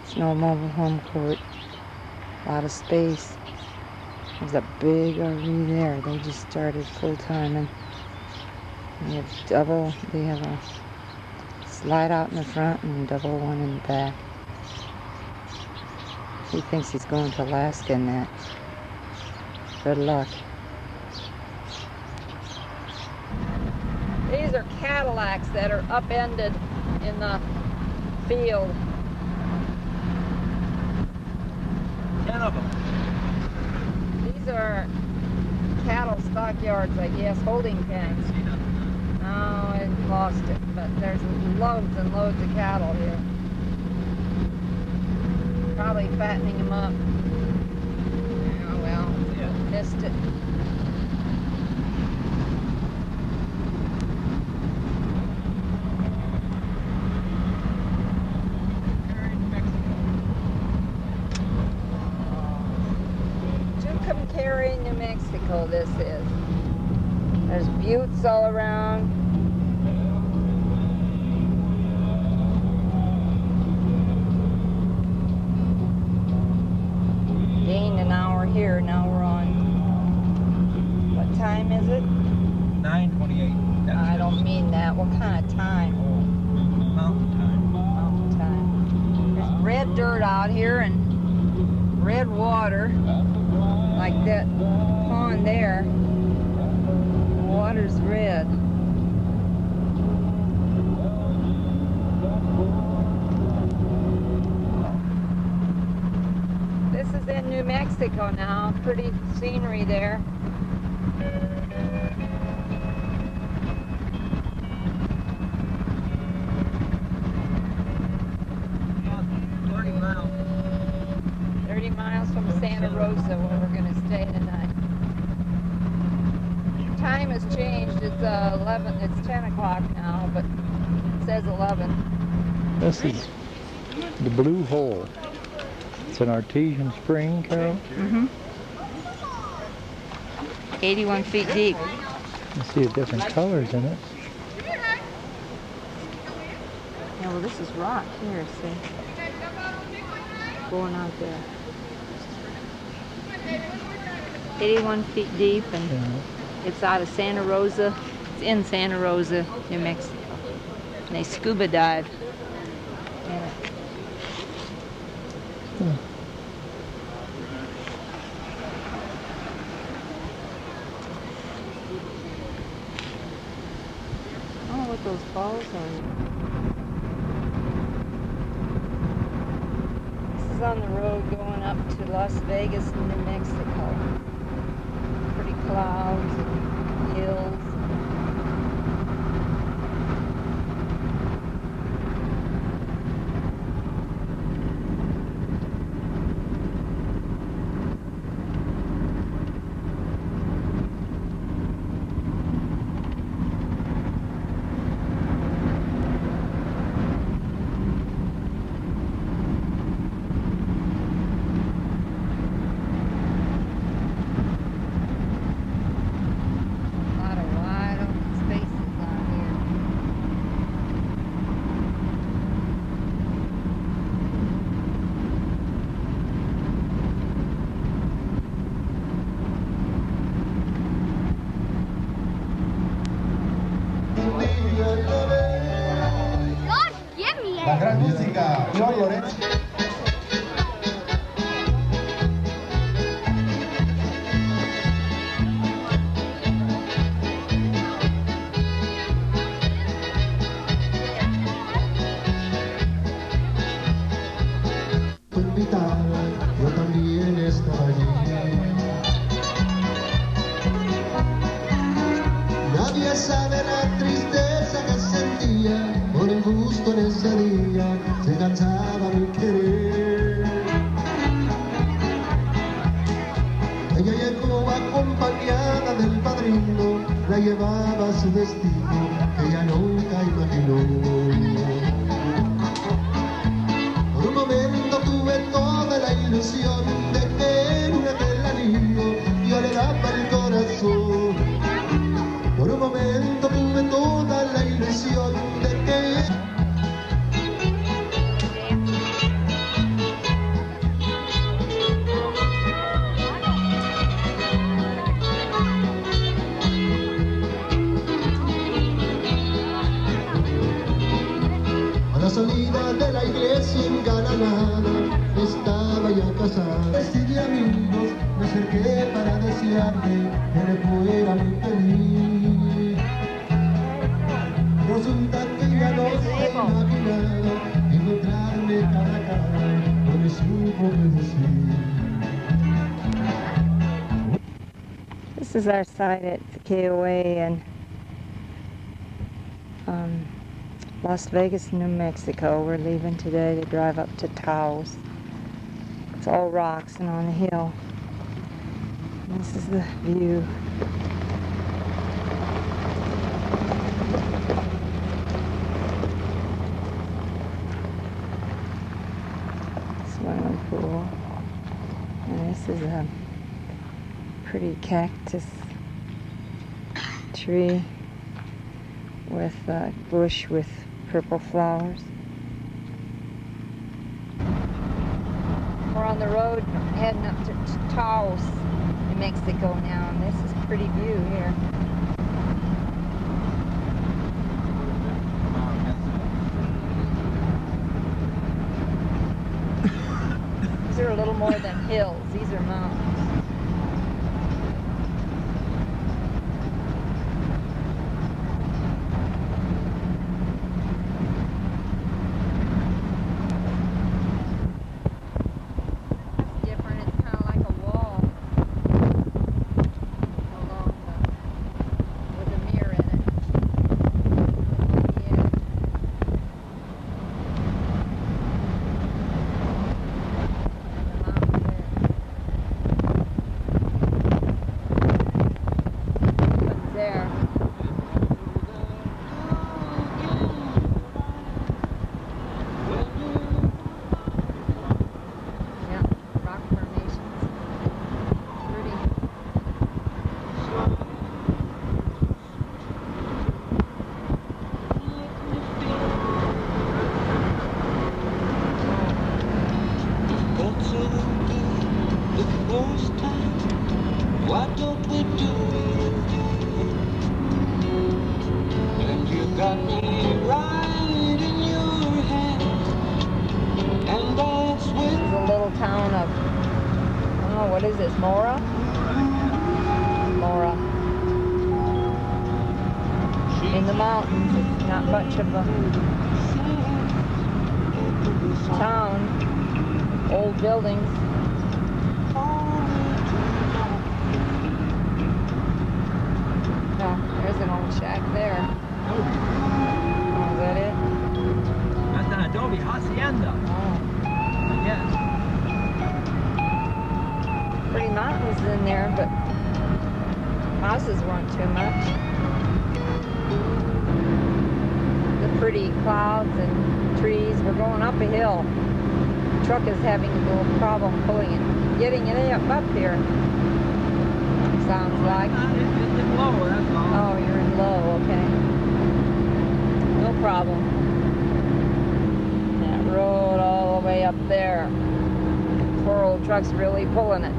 It's no mobile home court. A lot of space. There's a big RV there. They just started full time, and they have a slide out in the front and double one in the back. He thinks he's going to Alaska in that. Good luck. These are Cadillacs that are upended in the field. 10 of them. These are cattle stockyards, I guess, holding pens. Oh, I lost it, but there's loads and loads of cattle here. Probably fattening them up. Oh well, missed it. Tucumcari, New Mexico, this is. There's buttes all around. Gained an hour here, now we're on. What time is it? 9:28. I don't mean that. What kind of time? Mountain time. Mountain time. There's red dirt out here and red water, like that pond there. The water's red. This is in New Mexico now. Pretty scenery there. About 30 miles. 30 miles from Santa Rosa, where we're going to stay tonight. Time has changed. It's 11. It's 10 o'clock now, but it says 11. This is the Blue Hole. It's an artesian spring, Carol. Mm-hmm. 81 feet deep. You see the different colors in it. Yeah, well, this is rock here, see? Going out there. 81 feet deep, and it's out of Santa Rosa. It's in Santa Rosa, New Mexico. And they scuba dive in it. I don't know what those balls are. This is on the road going up to Las Vegas, New Mexico. Pretty clouds and hills. La gran música, John Lorenzo. Yo también estaba allí. Nadie sabe la tristeza que sentía por el gusto en ese día. Se cansaba mi querer. Ella llegó acompañada del padrino, la llevaba a su destino que ella nunca imaginó. Por un momento tuve toda la ilusión de que en aquel anillo yo le daba el corazón. Por un momento tuve toda la ilusión de que... A la salida de la iglesia engalanada estaba ya casada. Decidí amigos, me acerqué para desearle que le fuera muy feliz. Resulta que ya no se imaginaba encontrarme cara a cara, no me supo qué decir. This is our site at the KOA in Las Vegas, New Mexico. We're leaving today to drive up to Taos. It's all rocks and on a hill. And this is the view. Swimming pool. And this is a pretty cactus tree with a bush with purple flowers. We're on the road heading up to Taos, New Mexico now, and this is a pretty view here. These are a little more than hills, these are mountains. What is this, Mora? Mora. In the mountains, it's not much of a town. Old buildings. Oh, there's an old shack there. Oh, is that it? That's an adobe hacienda. Oh. Yeah. Pretty mountains in there, but houses weren't too much. The pretty clouds and trees. We're going up a hill. The truck is having a little problem pulling it, getting it up here. Sounds like. It's in low, that's all. Oh, you're in low, okay. No problem. That road all the way up there. Poor old truck's really pulling it.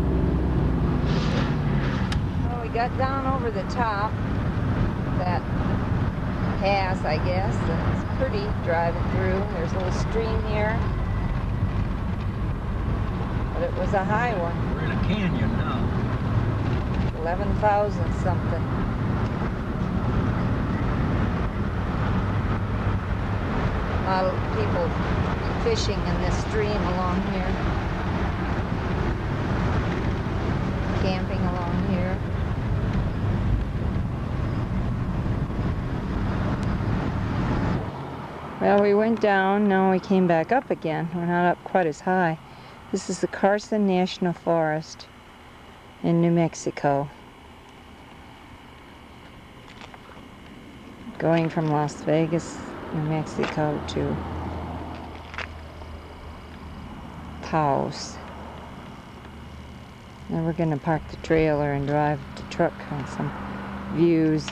Got down over the top that pass, I guess. It's pretty driving through. There's a little stream here. But it was a high one. We're in a canyon now. 11,000 something. A lot of people fishing in this stream along here. Camping along here. Well, we went down, now we came back up again. We're not up quite as high. This is the Carson National Forest in New Mexico. Going from Las Vegas, New Mexico to Taos. And we're going to park the trailer and drive the truck on some views.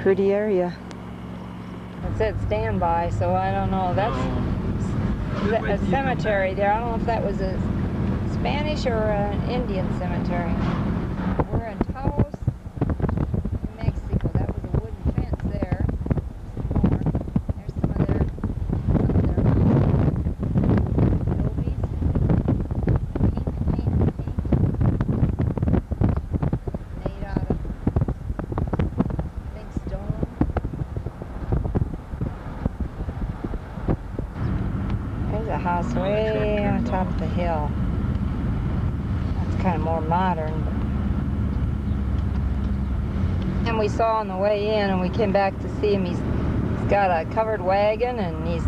Pretty area. It said standby, so I don't know. That's a cemetery there. I don't know if that was a Spanish or an Indian cemetery. We're in Taos, New Mexico. That was a wooden fence there. There's some of their buildings. Pink. Made out of stone. There's a house way on top of the hill. That's kind of more modern. And we saw on the way in, and we came back to see him. He's got a covered wagon, and he's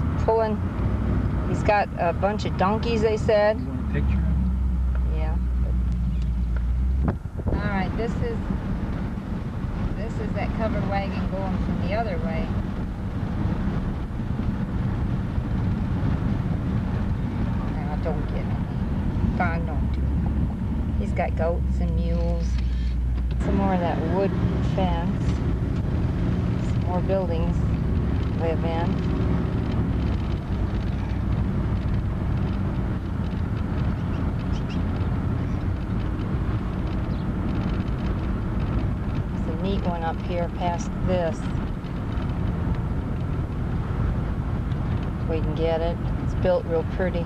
got a bunch of donkeys, they said. You want a picture? Yeah. All right, this is that covered wagon going from the other way. Now, don't get me. Fine, don't do it. He's got goats and mules. Some more of that wood fence. Some more buildings live in. Neat one up here past this. If we can get it. It's built real pretty.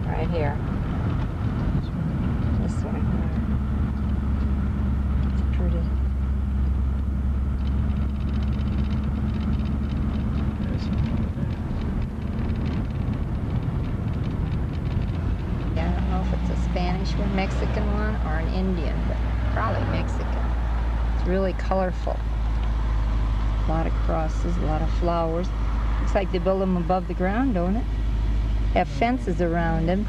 Right here. This one. It's pretty. Yeah, I don't know if it's a Spanish one, Mexican one, or an Indian, but probably Mexican. It's really colorful. A lot of crosses, a lot of flowers. Looks like they build them above the ground, don't it? Have fences around them.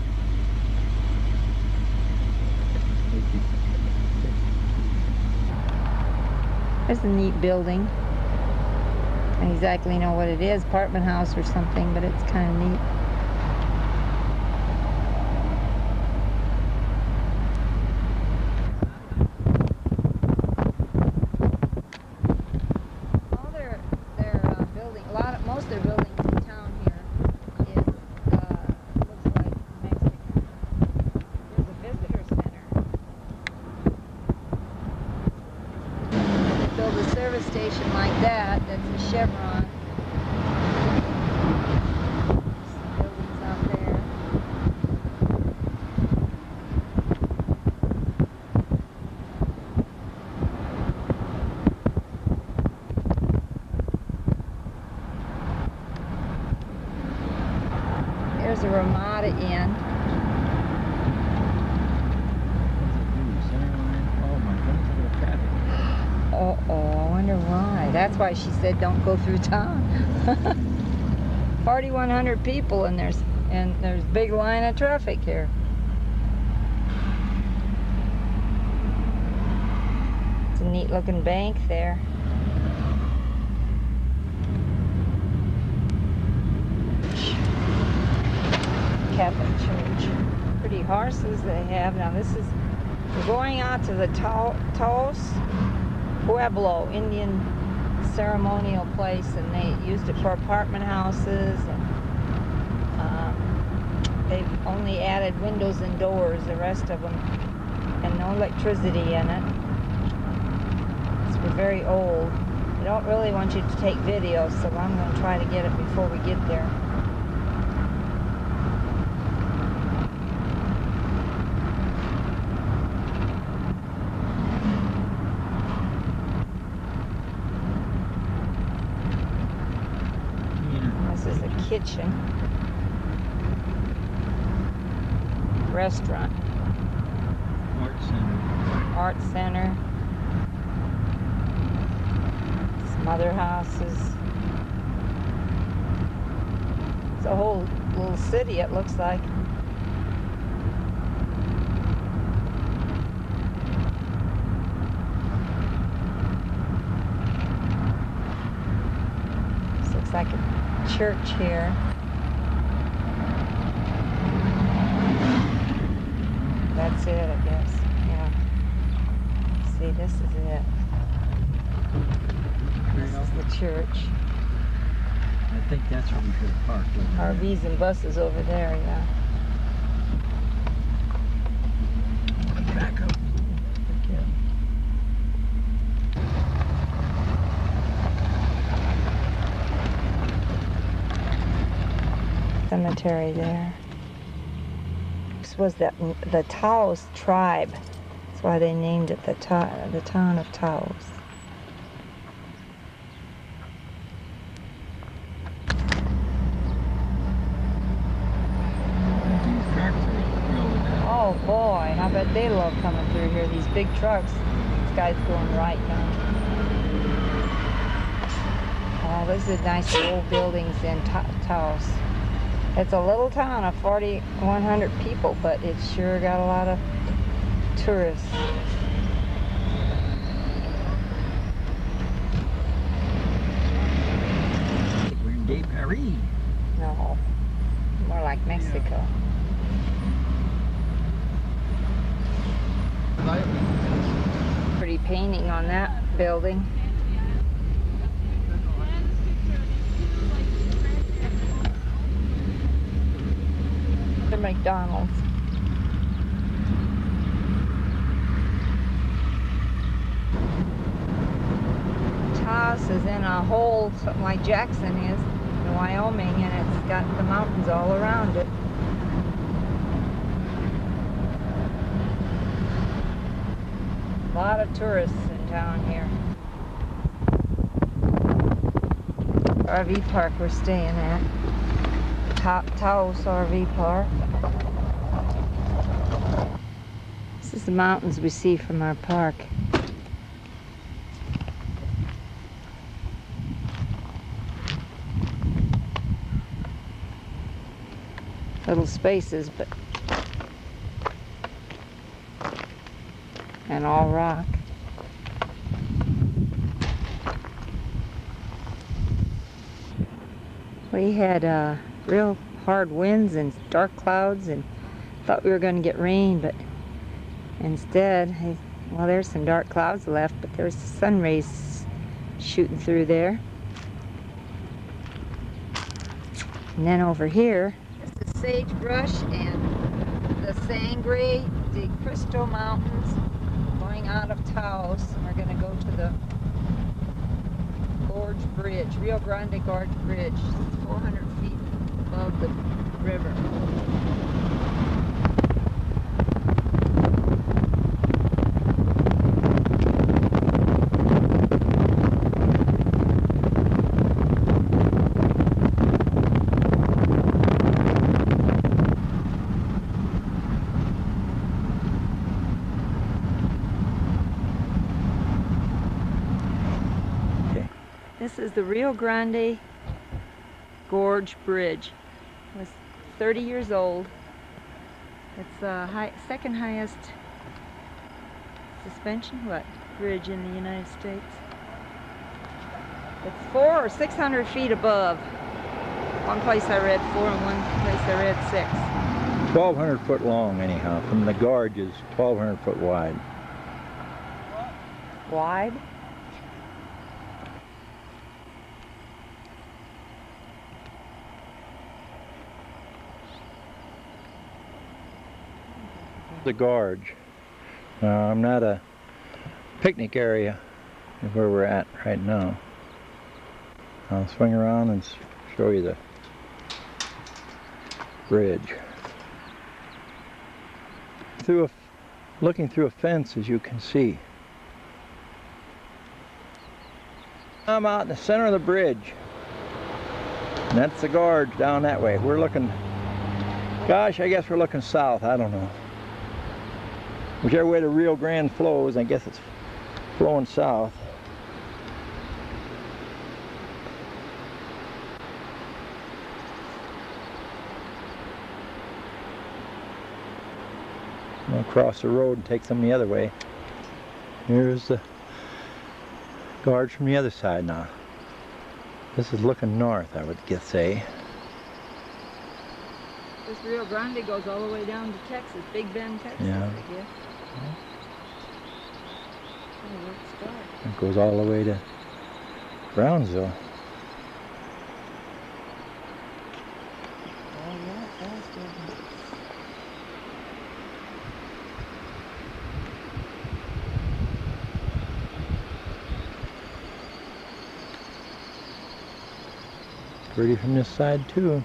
There's a neat building. I don't exactly know what it is, apartment house or something, but it's kind of neat. Most of their buildings in town here looks like Mexican. There's a visitor center. They build a service station like that, that's a Chevron. Some buildings out there. There's a Ramada Inn. Uh-oh, I wonder why. That's why she said don't go through town. 4,100 people, and there's a big line of traffic here. It's a neat looking bank there. Catholic Church. Pretty horses they have. Now we're going out to the Taos Pueblo Indian ceremonial place, and they used it for apartment houses, and they've only added windows and doors, the rest of them, and no no electricity in it. It's very old. I don't really want you to take videos, so I'm going to try to get it before we get there. This is the kitchen. Restaurant. Art Center. Some other houses. It's a whole little city, it looks like. This looks like a church here. That's it, I guess. Yeah. See, this is it. This is the church. I think that's where we could have parked over there. RVs and buses over there, yeah. Back up. Cemetery there. This was the Taos tribe. That's why they named it the town of Taos. Oh boy, I bet they love coming through here. These big trucks. This guy's going right now. Oh, this is nice old buildings in Taos. It's a little town of 4,100 people, but it's sure got a lot of tourists. We're in Gay Paris. No, more like Mexico. Pretty painting on that building. The McDonald's. Taos is in a hole, something like Jackson is in Wyoming, and it's got the mountains all around it. A lot of tourists in town here. RV park we're staying at. Taos RV Park. This is the mountains we see from our park. Little spaces, but and all rock. We had real hard winds and dark clouds and thought we were going to get rain, but instead, well, there's some dark clouds left, but there's the sun rays shooting through there. And then over here, this is sagebrush and the Sangre de Cristo Mountains going out of Taos, and we're going to go to the Gorge Bridge, Rio Grande Gorge Bridge, 400 feet above the river. This is the Rio Grande Gorge Bridge. It was 30 years old. It's the second highest suspension bridge in the United States. It's 400 or 600 feet above. One place I read 4 and one place I read 6. 1,200 foot long anyhow. From the gorge is 1,200 foot wide. Wide? The gorge. I'm not a picnic area is where we're at right now. I'll swing around and show you the bridge. Looking through a fence, as you can see. I'm out in the center of the bridge. And that's the gorge down that way. We're looking, gosh, I guess we're looking south. I don't know. Whichever way the Rio Grande flows, I guess it's flowing south. We'll cross the road and take them the other way. Here's the gorge from the other side now. This is looking north, I would say. This Rio Grande goes all the way down to Texas, Big Bend, Texas, Yeah. I guess. Oh, where'd it start? It goes all the way to Brownsville. Oh, yeah, it does, doesn't it? Pretty from this side too.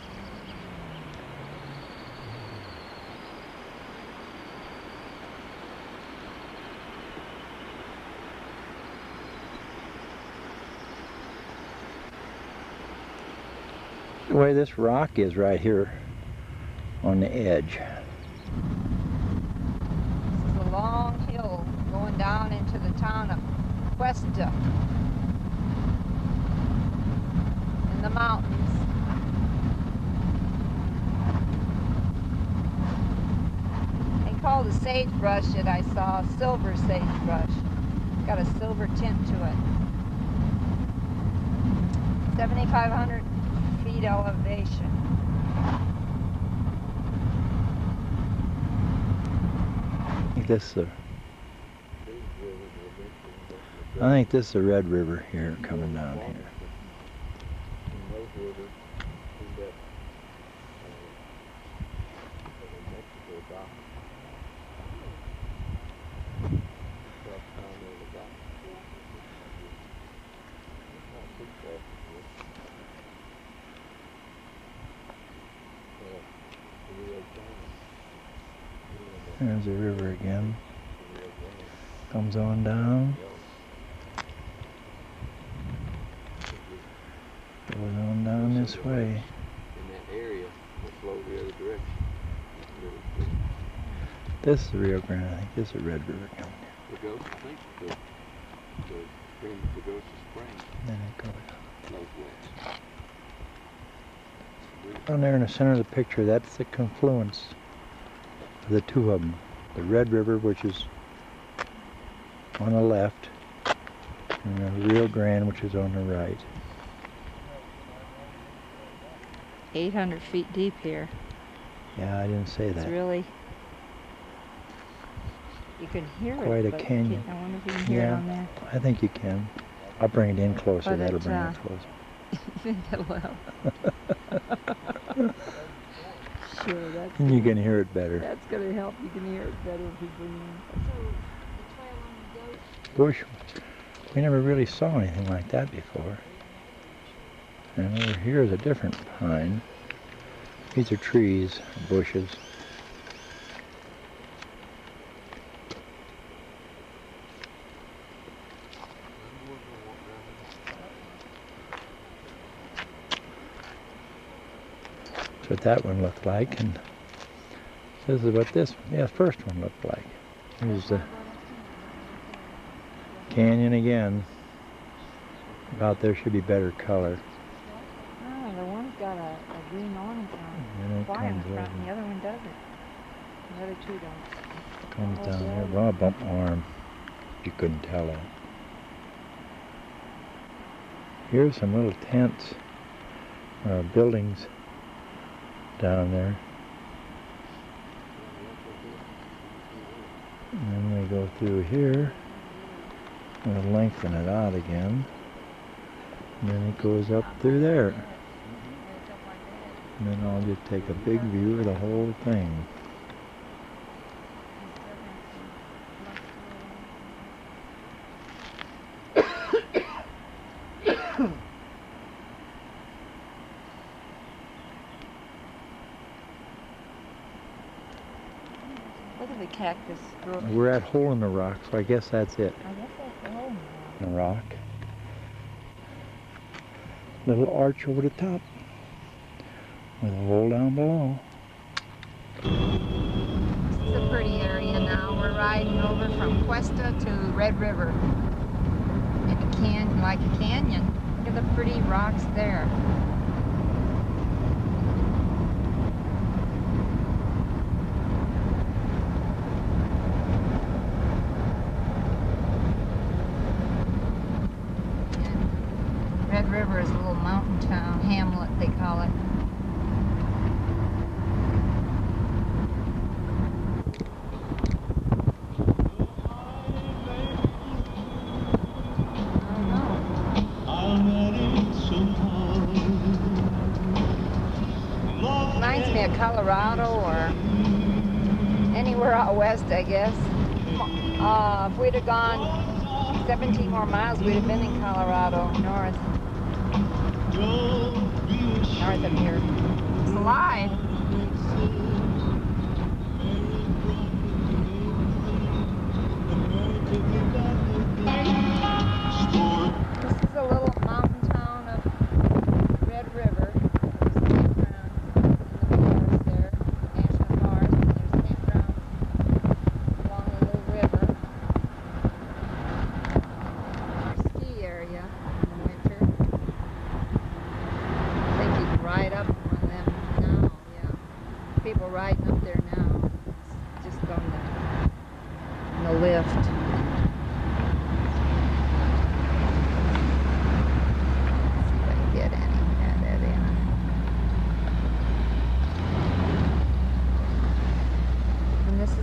The way this rock is right here on the edge. This is a long hill going down into the town of Cuesta in the mountains. They call the sagebrush that I saw silver sagebrush. Got a silver tint to it. 7,500 feet elevation. I think this is the Red River here coming down here. There's the river again. Comes on down. Goes on down this way. In that area, it flows the other direction. This is the Rio Grande. I think this is the Red River coming It goes, I think, the spring, it goes to spring. Then it goes Northwest. down there in the center of the picture. That's the confluence of the two of them. The Red River, which is on the left, and the Rio Grande, which is on the right. 800 feet deep here. Yeah, I didn't say It's that. really, you can hear it. Quite a but canyon. I wonder if you can hear it on there. I think you can. I'll bring it in closer. But That'll it, bring it closer. You think it will? Sure, that's And you can hear it better. That's going to help. You can hear it better if you bring in. Bush, we never really saw anything like that before. And over here is a different pine. These are trees, bushes. That's what that one looked like, and this is what this, first one looked like. Here's the canyon again. About there should be better color. Oh, the one's got a green awning And it fly in comes the front, over. and the other one doesn't. The other two don't. Comes Oh, down yeah. here. Well, I bumped my arm. You couldn't tell that. Here's some little tents, buildings down there. And then we go through here. We'll lengthen it out again. And then it goes up through there. And then I'll just take a big view of the whole thing. cactus grove. We're at Hole in the Rock, so I guess that's it. I guess that's the hole The rock. Little arch over the top with a hole down below. This is a pretty area now. We're riding over from Cuesta to Red River in a canyon, like a canyon. Look at the pretty rocks there. Red River is a little mountain town, hamlet they call it. Reminds me of Colorado or anywhere out west, I guess. If we'd have gone 17 more miles, we'd have been in Colorado, north of here. Slide. This is a little mountain town of Red River. There's campgrounds in the forest there, national forest, and there's campgrounds along the little river. Ski area in the winter. I think you can ride up one of them now, yeah. People riding up there now. It's just on the lift.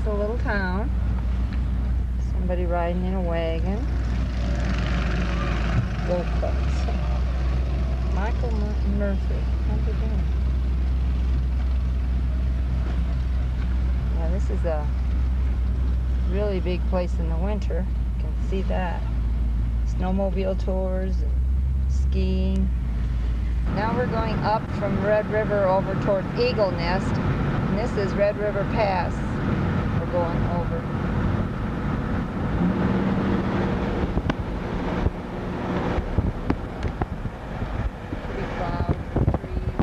A little town. Somebody riding in a wagon. Gold cups. Michael Murphy. How's he doing? Yeah, this is a really big place in the winter. You can see that. Snowmobile tours and skiing. Now we're going up from Red River over toward Eagle Nest. And this is Red River Pass. Going over. Pretty clouds, trees.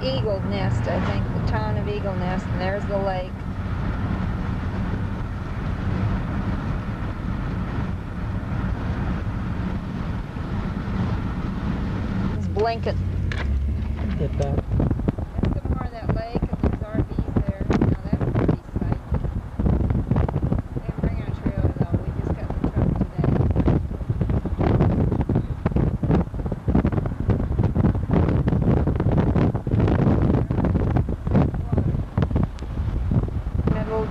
Eagle Nest, I think, the town of Eagle Nest, and there's the lake. It's blinking. Get that. There's some more of that lake, and there's RVs there. Now that's a pretty sight. They didn't bring our trailer though, we just got the truck today.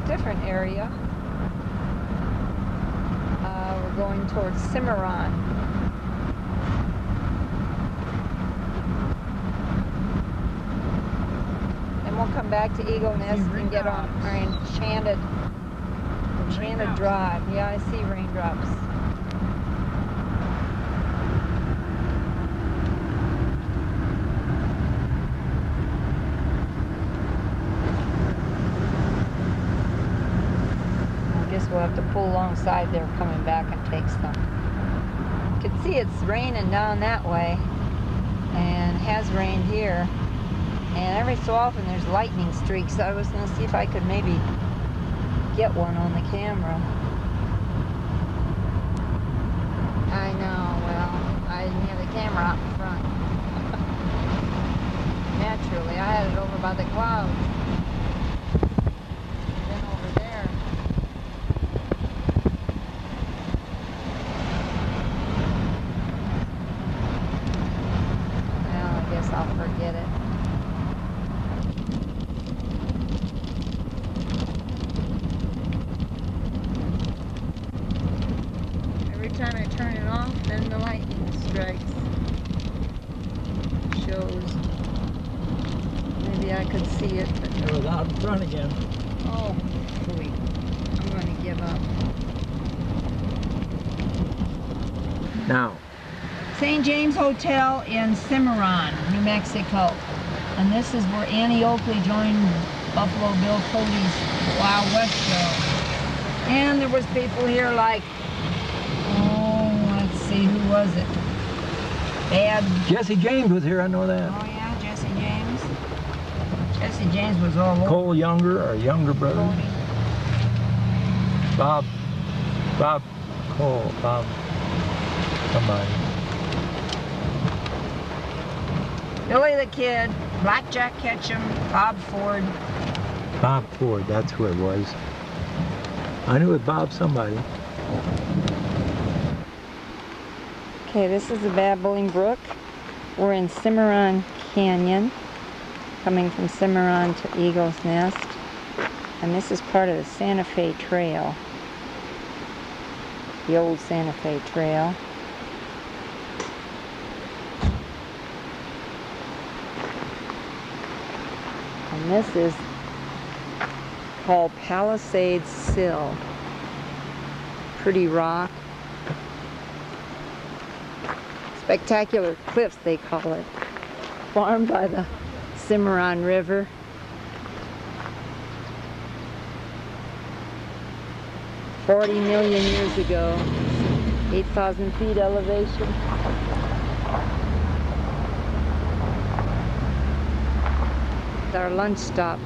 Different area. We're going towards Cimarron. And we'll come back to Eagle Nest and get on our enchanted drive. Yeah, I see raindrops. We'll have to pull alongside there coming back and take some. You can see it's raining down that way and has rained here, and every so often there's lightning streaks. I was going to see if I could maybe get one on the camera. I know, well, I didn't have the camera out in front. Naturally, I had it over by the clouds. I'll forget it. time I turn it off, then the lightning strikes. Shows. Maybe I could see it, but It was out in front again. oh, boy. I'm going to give up. Now. St. James Hotel in Cimarron, New Mexico. And this is where Annie Oakley joined Buffalo Bill Cody's Wild West show. And there was people here like, oh, let's see, who was it? They had Jesse James was here, I know that. Oh yeah, Jesse James. Jesse James was all over. Cole Younger, our younger brother. Cody. Bob Cole, Bob somebody. Billy the Kid, Blackjack Ketchum, Bob Ford. Bob Ford, that's who it was. I knew it was Bob somebody. Okay, this is the Babbling Brook. We're in Cimarron Canyon, coming from Cimarron to Eagle's Nest. And this is part of the Santa Fe Trail. The old Santa Fe Trail. And this is called Palisades Sill. Pretty rock. Spectacular cliffs, they call it. Formed by the Cimarron River. $40 million years ago. 8,000 feet elevation. It's our lunch stop.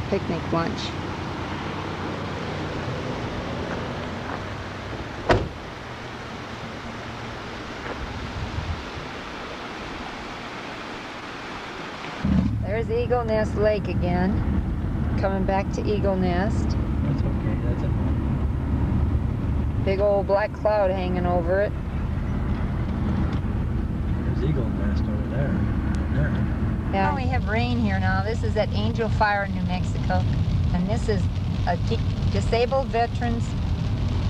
Picnic lunch. There's Eagle Nest Lake again. Coming back to Eagle Nest. That's okay, that's it. Big old black cloud hanging over it. There's Eagle Nest over there. There. Yeah, we have rain here now. This is at Angel Fire, New Mexico. And this is a Disabled Veterans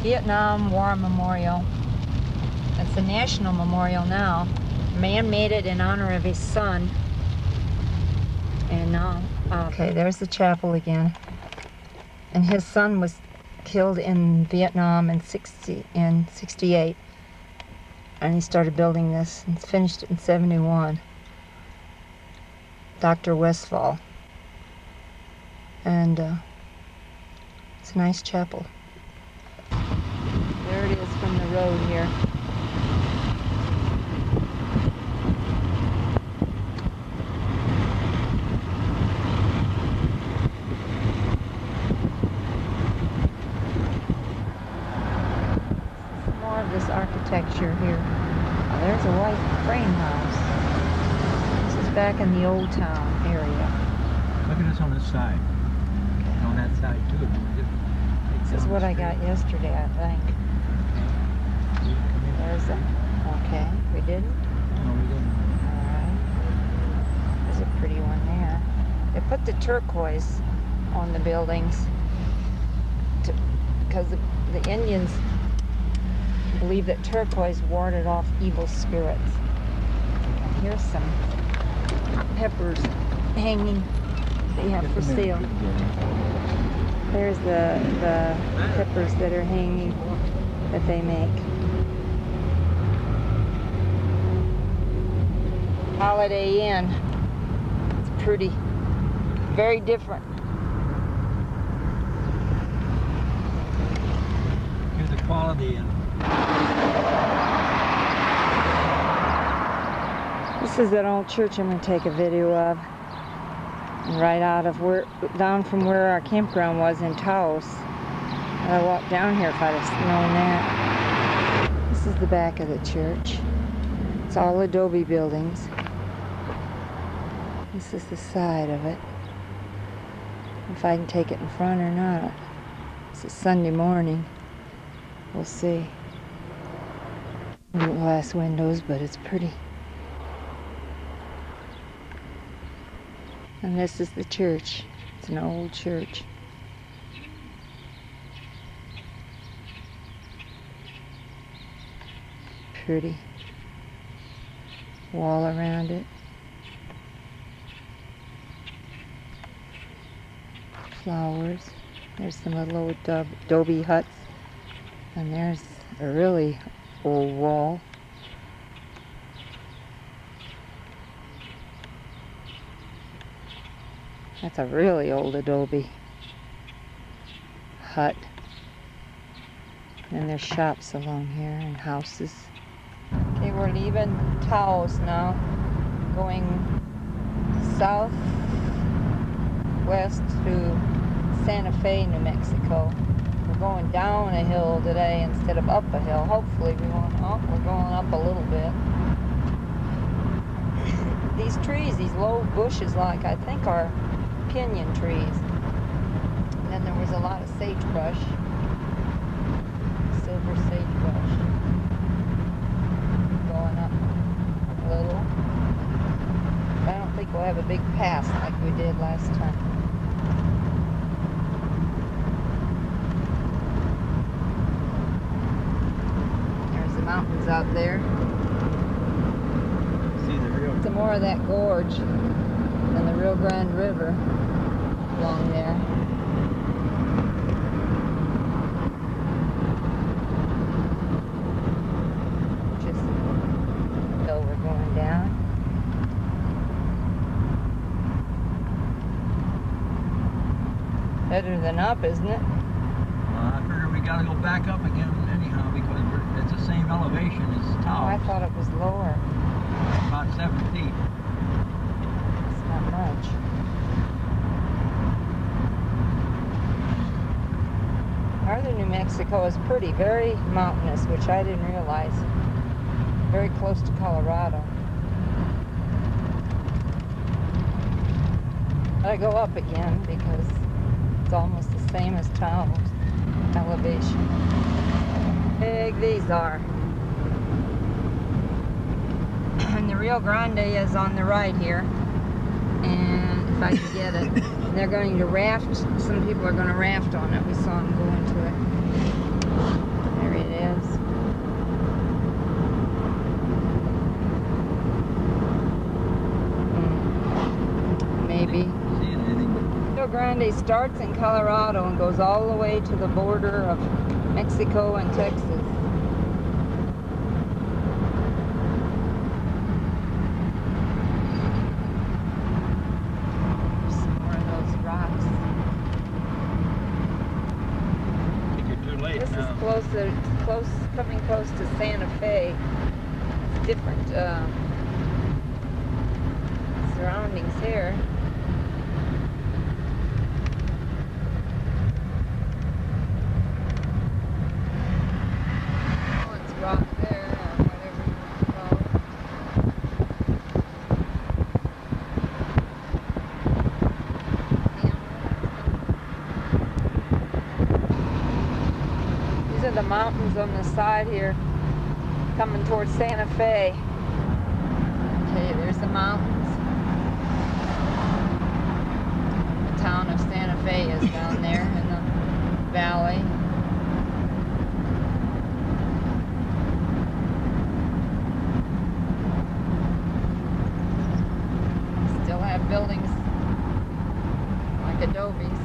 Vietnam War Memorial. It's a national memorial now. Man made it in honor of his son. And now, okay, there's the chapel again. And his son was killed in Vietnam in 68. And he started building this and finished it in 71. Dr. Westfall. And it's a nice chapel. There it is from the road here. More of this architecture here. Oh, there's a white frame house. This is back in the Old Town area. Look at us on this side. And on that side too. This is what I got yesterday, I think. There's a, okay, we didn't? No, we didn't. Alright. There's a pretty one there. They put the turquoise on the buildings because the Indians believe that turquoise warded off evil spirits. And here's some peppers hanging they have for sale. There's the peppers that are hanging that they make. Holiday Inn. It's pretty. Very different. Here's the Quality Inn. This is an old church I'm going to take a video of. Right out of down from where our campground was in Taos. I walked down here if I'd have known that. This is the back of the church. It's all adobe buildings. This is the side of it. If I can take it in front or not. It's a Sunday morning. We'll see. Glass windows, but it's pretty. And this is the church. It's an old church. pretty. Wall around it. Flowers. There's some little old adobe huts. And there's a really old wall. That's a really old adobe hut. And there's shops along here and houses. Okay, we're leaving Taos now, going southwest to Santa Fe, New Mexico. We're going down a hill today instead of up a hill. Hopefully we're going up a little bit. These trees, these low bushes, like I think are pinyon trees. And then there was a lot of sagebrush, silver sagebrush. Going up a little. I don't think we'll have a big pass like we did last time. There's the mountains out there. See the Rio. Some more of that gorge and the Rio Grande River along there. Just the hill we're going down. Better than up, isn't it? I figure we gotta go back up again anyhow because it's the same elevation as Oh, I Taos. thought it was lower. About 7 feet. It's not much. Northern New Mexico is pretty, very mountainous, which I didn't realize. Very close to Colorado. I go up again because it's almost the same as Taos elevation. Big these are. And the Rio Grande is on the right here. And if I can get it, they're going to raft. Some people are going to raft on it. We saw them going to it. There it is. Maybe. Rio Grande starts in Colorado and goes all the way to the border of Mexico and Texas. There's some more of those rocks. I think you're too late This now. is coming close to Santa Fe. It's different surroundings here. Rock there, or whatever you want to call it. These are the mountains on the side here, coming towards Santa Fe. Okay, there's the mountains. The town of Santa Fe is down there in the valley. Buildings like adobes.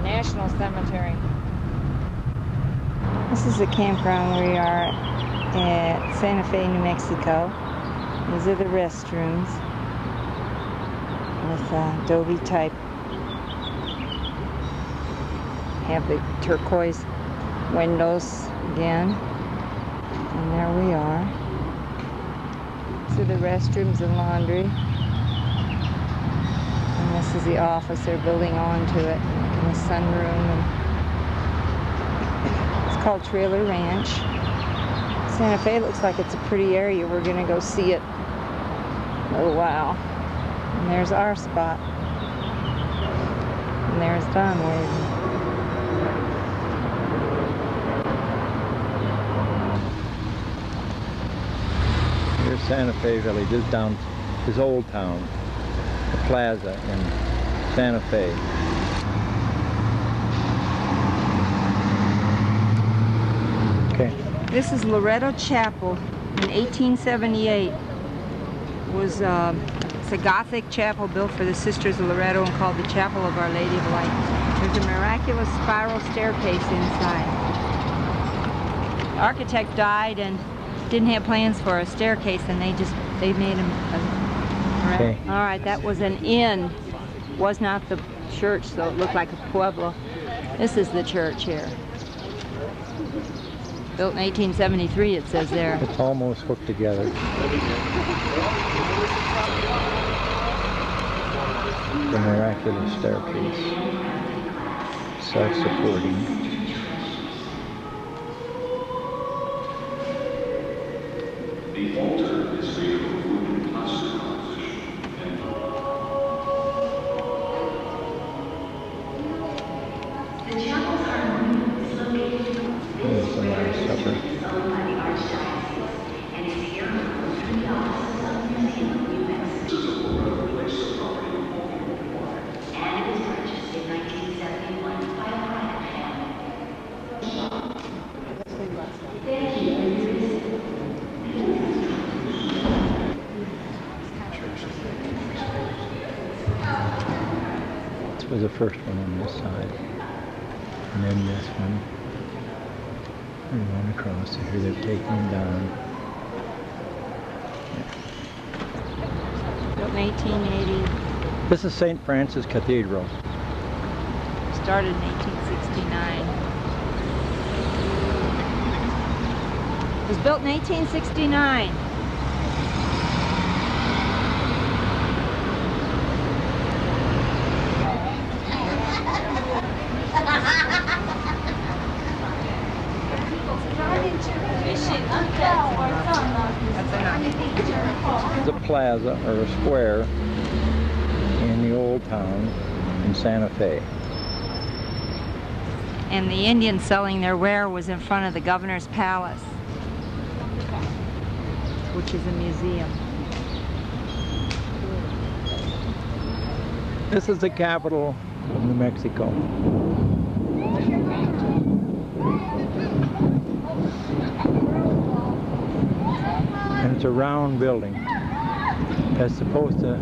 National Cemetery. This is the campground we are at Santa Fe, New Mexico. These are the restrooms with adobe type. Have the turquoise windows again. And there we are. These are the restrooms and laundry. And this is the office. They're building onto it. And the sunroom. And it's called Trailer Ranch. Santa Fe looks like it's a pretty area. We're going to go see it in a little while. And there's our spot. And there's Don waving. Here's Santa Fe Village. This is Old Town, the plaza in Santa Fe. Okay. This is Loretto Chapel in 1878. It's a Gothic chapel built for the Sisters of Loretto and called the Chapel of Our Lady of Light. There's a miraculous spiral staircase inside. The architect died and didn't have plans for a staircase, and they made him Okay. all right, that was an inn. Was not the church, so it looked like a pueblo. This is the church here. Built in 1873, it says there. It's almost hooked together. The miraculous staircase. Self-supporting. The altar is made of a wooden plaster composition and the chapel's harmonium is located There's the Last Supper. owned by the Archdiocese and is here on the three offices of the Museum of New Mexico. This is a Loretto place of property of Baltimore Park. And it was purchased in 1971 by a private family. Thank you for your visit. This was the first one on this side. And then this one. And one across here. They've taken them down. Built in 1880. This is St. Francis Cathedral. Started in 1869. It was built in 1869. The plaza, or a square, in the Old Town in Santa Fe. And the Indians selling their ware was in front of the governor's palace, which is a museum. This is the capital of New Mexico. And it's a round building that's supposed to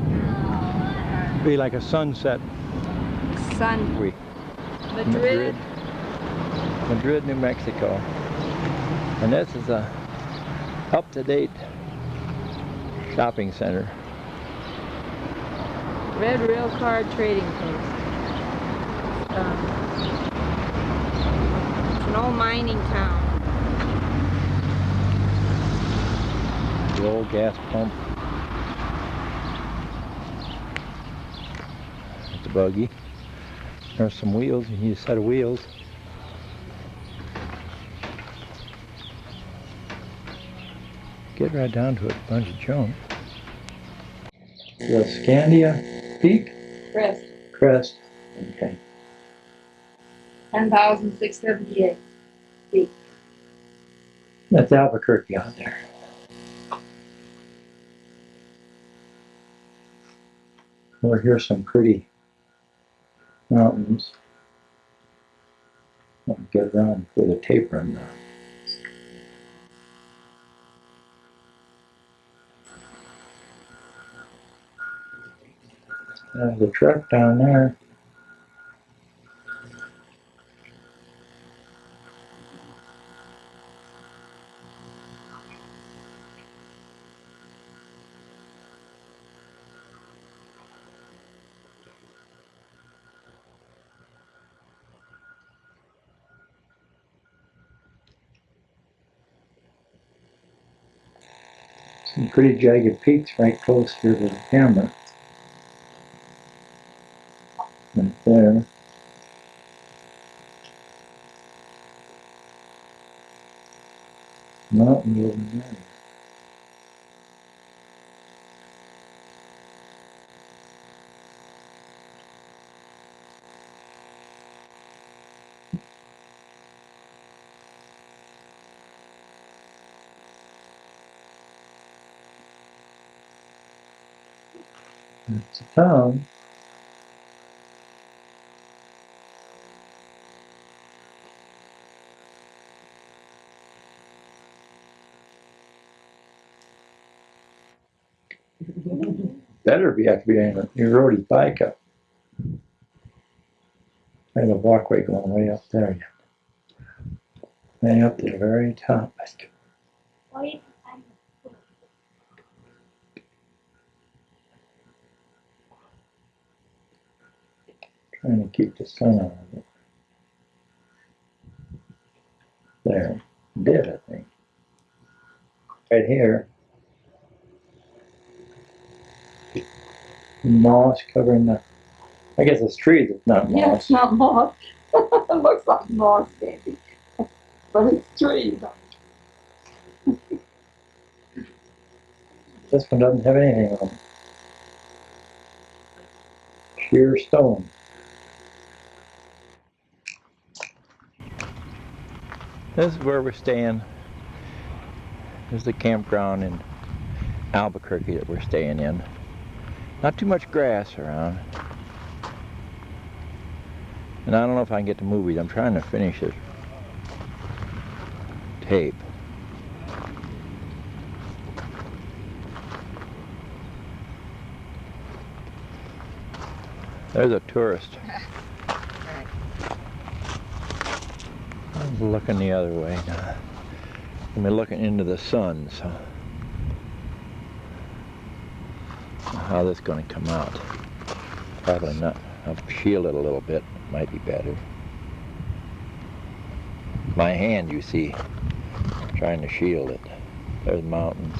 be like a sunset. Madrid, New Mexico. And this is a up-to-date shopping center. Red Rail Card Trading Post. It's an old mining town. The old gas pump. It's a buggy. There's some wheels. You need a set of wheels. Get right down to it, a bunch of junk. The Scandia Peak? Crest. Crest. Okay. 10,678 feet. That's Albuquerque on there. Well, here's some pretty mountains. I'll get around with a tape run now. There's a truck down there. Some pretty jagged peaks right close here to the camera. Right there. Mountain over there. It's a town. Better be after you rode his bike up. There's a walkway going way up there. Way up to the very top. Trying to keep the sun out of it. There. Did, I think. Right here. Moss covering the... I guess it's trees, it's not moss. Yeah, it's not moss. It looks like moss, baby. But it's trees. This one doesn't have anything on it. Sheer stone. This is where we're staying. This is the campground in Albuquerque that we're staying in. Not too much grass around. And I don't know if I can get the movies. I'm trying to finish this tape. There's a tourist. I'm looking the other way now. I'm looking into the sun, so how this is going to come out. Probably not. I'll shield it a little bit. Might be better. My hand, you see, trying to shield it. There's mountains.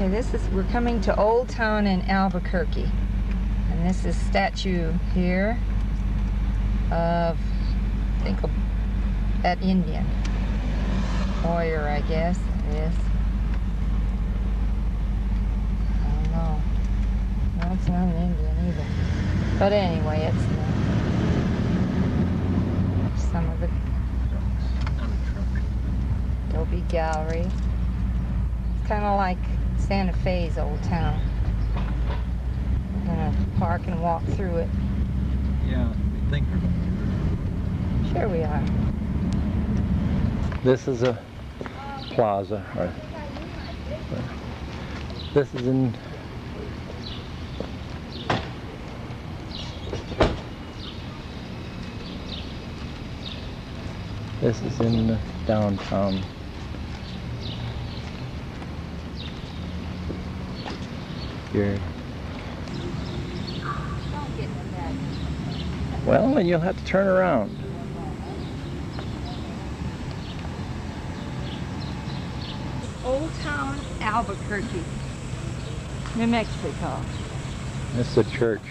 Okay, we're coming to Old Town in Albuquerque. And this is statue here of, I think, that Indian. Warrior, I guess it is. I don't know. No, it's not an Indian either. But anyway, it's some of the Adobe Gallery. It's kind of like Santa Fe's Old Town. We're gonna park and walk through it. Yeah, we think we're going to. Sure we are. This is a plaza. Or this is in downtown. Here. Well, then you'll have to turn around. Old Town, Albuquerque, New Mexico. This is a church.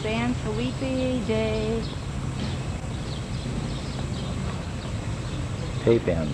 San Felipe de Tape end.